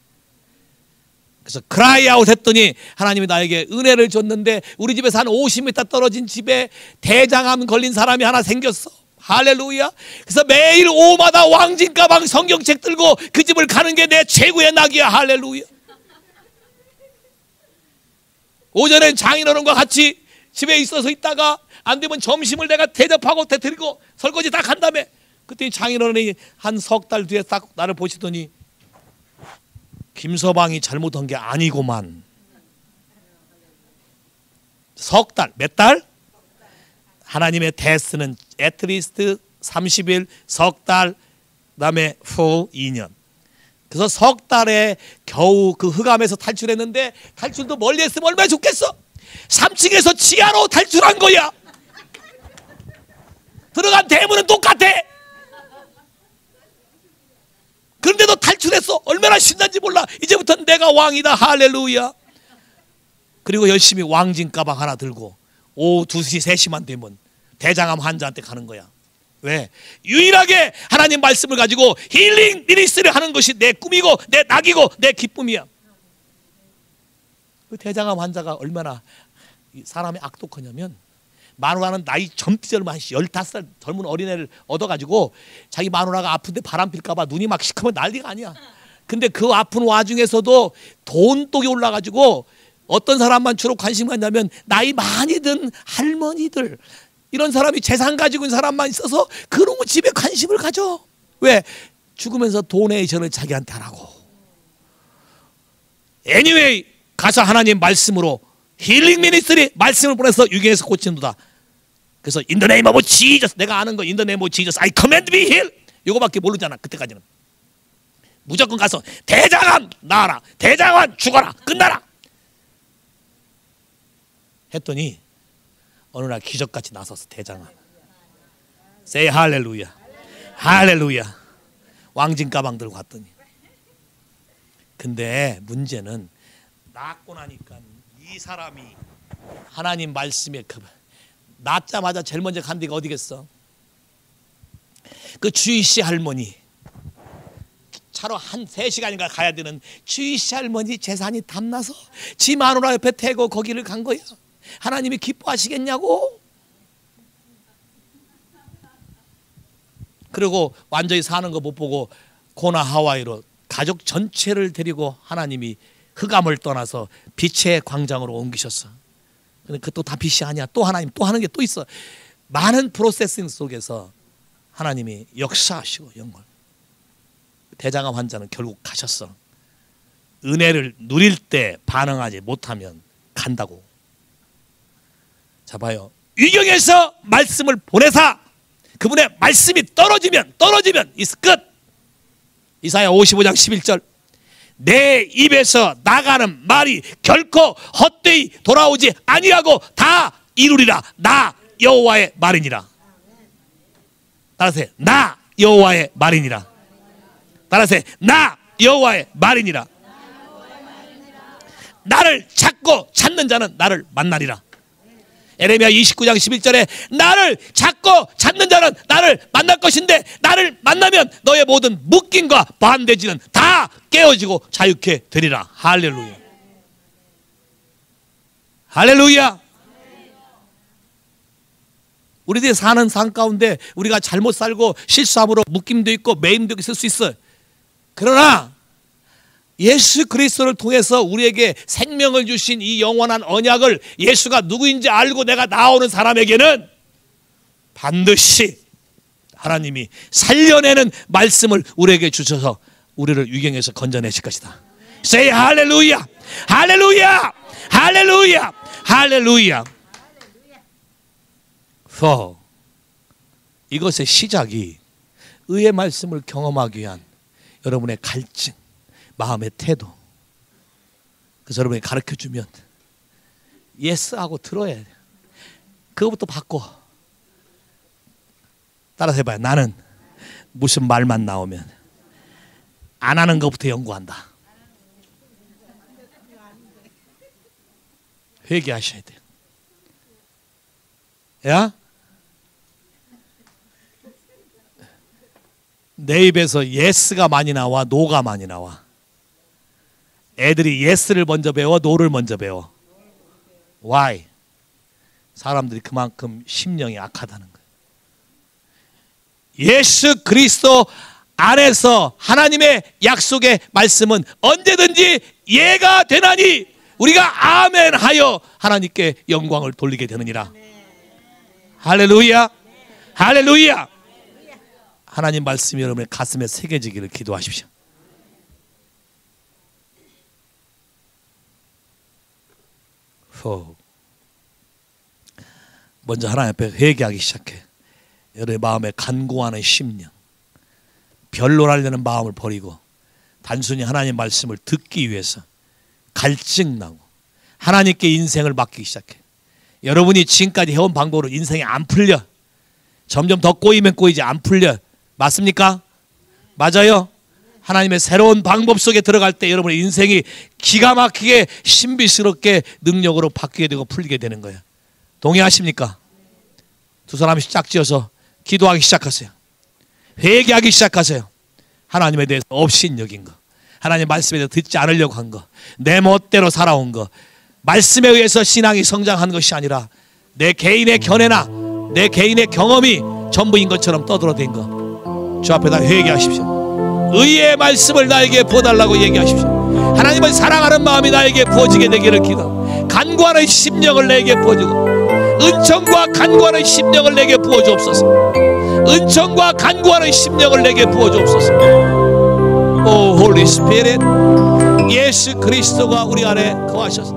S1: 그래서 cry out 했더니 하나님이 나에게 은혜를 줬는데 우리 집에서 한 50m 떨어진 집에 대장암 걸린 사람이 하나 생겼어. 할렐루야. 그래서 매일 오후마다 왕진 가방 성경책 들고 그 집을 가는 게 내 최고의 낙이야. 할렐루야. 오전엔 장인어른과 같이 집에 있어서 있다가 안 되면 점심을 내가 대접하고 대드리고 설거지 딱 한 다음에 그때 장인어른이 한 석 달 뒤에 딱 나를 보시더니 김서방이 잘못한 게 아니고만. 석 달, 몇 달? 하나님의 테스트는 at least 30일, 석 달, 그다음에 full 2년. 그래서 석 달에 겨우 그 흑암에서 탈출했는데 탈출도 멀리 했으면 얼마나 좋겠어. 3층에서 지하로 탈출한 거야. 들어간 대문은 똑같아. 그런데도 탈출했어. 얼마나 신난지 몰라. 이제부터는 내가 왕이다. 할렐루야. 그리고 열심히 왕진 가방 하나 들고 오후 2시 3시만 되면 대장암 환자한테 가는 거야. 왜? 유일하게 하나님 말씀을 가지고 힐링 미니스트리를 하는 것이 내 꿈이고 내 낙이고 내 기쁨이야. 그 대장암 환자가 얼마나 사람이 악독하냐면 마누라는 나이 젊디 젊은 15살 젊은 어린애를 얻어가지고 자기 마누라가 아픈데 바람 필까봐 눈이 막 시커먼 난리가 아니야. 근데 그 아픈 와중에서도 돈독이 올라가지고 어떤 사람만 주로 관심 갖냐면 나이 많이 든 할머니들, 이런 사람이 재산 가지고 있는 사람만 있어서 그런 거 집에 관심을 가져. 왜? 죽으면서 도네이션을 자기한테 하라고. anyway 가서 하나님 말씀으로 힐링 미니스트리 말씀을 보내서 유경에서 고친다. 그래서 in the name of Jesus, 내가 아는 거 in the name of Jesus I command be healed 이거밖에 모르잖아. 그때까지는 무조건 가서 대장암 나아라, 대장암 죽어라, 끝나라 했더니 어느 날 기적같이 나섰어. 대장암. Say 할렐루야. 할렐루야. 왕진 가방 들고 갔더니. 근데 문제는 낳고 나니까 이 사람이 하나님 말씀에 낳자마자 제일 먼저 간 데가 어디겠어? 그 주희씨 할머니, 차로 한 3시간인가 가야 되는 주희씨 할머니 재산이 탐나서 지 마누라 옆에 태고 거기를 간 거야. 하나님이 기뻐하시겠냐고. 그리고 완전히 사는 거 못 보고 코나 하와이로 가족 전체를 데리고 하나님이 흑암을 떠나서 빛의 광장으로 옮기셨어. 그것도 다 빛이 아니야. 또 하나님 또 하는 게 또 있어. 많은 프로세싱 속에서 하나님이 역사하시고 영광. 대장암 환자는 결국 가셨어. 은혜를 누릴 때 반응하지 못하면 간다고. 자 봐요. 위경에서 말씀을 보내사 그분의 말씀이 떨어지면 이스 끝. 이사야 55장 11절. 내 입에서 나가는 말이 결코 헛되이 돌아오지 아니하고 다 이루리라. 나 여호와의 말이니라. 따라서 나 여호와의 말이니라. 따라서 나 여호와의 말이니라. 나를 찾고 찾는 자는 나를 만나리라. 에레미야 29장 11절에 나를 찾고 찾는 자는 나를 만날 것인데 나를 만나면 너의 모든 묶임과 반대지는 다 깨어지고 자유케 되리라. 할렐루야. 할렐루야. 우리들이 사는 삶 가운데 우리가 잘못 살고 실수함으로 묶임도 있고 매임도 있을 수 있어요. 그러나 예수 그리스도를 통해서 우리에게 생명을 주신 이 영원한 언약을 예수가 누구인지 알고 내가 나오는 사람에게는 반드시 하나님이 살려내는 말씀을 우리에게 주셔서 우리를 유경에서 건져내실 것이다. Say 할렐루야. 할렐루야. 할렐루야. 할렐루야. So, 이것의 시작이 의의 말씀을 경험하기 위한 여러분의 갈증, 마음의 태도. 그래서 여러분이 가르쳐주면 예스 하고 들어야 돼. 그거부터 바꿔. 따라서 해봐요. 나는 무슨 말만 나오면 안 하는 것부터 연구한다. 회개하셔야 돼요. 야? 내 입에서 예스가 많이 나와, 노가 많이 나와. 애들이 예스를 먼저 배워, 노를 먼저 배워. Why? 사람들이 그만큼 심령이 악하다는 거예요. 예수 그리스도 안에서 하나님의 약속의 말씀은 언제든지 예가 되나니 우리가 아멘하여 하나님께 영광을 돌리게 되느니라. 할렐루야. 할렐루야. 하나님 말씀이 여러분의 가슴에 새겨지기를 기도하십시오. 먼저 하나님 앞에 회개하기 시작해. 여러분의 마음에 간구하는 심령, 변론하려는 마음을 버리고 단순히 하나님 말씀을 듣기 위해서 갈증나고 하나님께 인생을 맡기기 시작해. 여러분이 지금까지 해온 방법으로 인생이 안 풀려. 점점 더 꼬이면 꼬이지 안 풀려. 맞습니까? 맞아요. 하나님의 새로운 방법 속에 들어갈 때 여러분의 인생이 기가 막히게 신비스럽게 능력으로 바뀌게 되고 풀리게 되는 거예요. 동의하십니까? 두 사람이 짝지어서 기도하기 시작하세요. 회개하기 시작하세요. 하나님에 대해서 업신여긴 거, 하나님 말씀에 대해서 듣지 않으려고 한 거, 내 멋대로 살아온 거, 말씀에 의해서 신앙이 성장한 것이 아니라 내 개인의 견해나 내 개인의 경험이 전부인 것처럼 떠들어댄 거, 주 앞에다 회개하십시오. 의의 말씀을 나에게 부어달라고 얘기하십시오. 하나님을 사랑하는 마음이 나에게 부어지게 되기를 기도. 간구하는 심령을 내게 부어주고 은총과 간구하는 심령을 내게 부어주옵소서. 은총과 간구하는 심령을 내게 부어주옵소서. 오 홀리 스피릿, 예수 그리스도가 우리 안에 거하셔서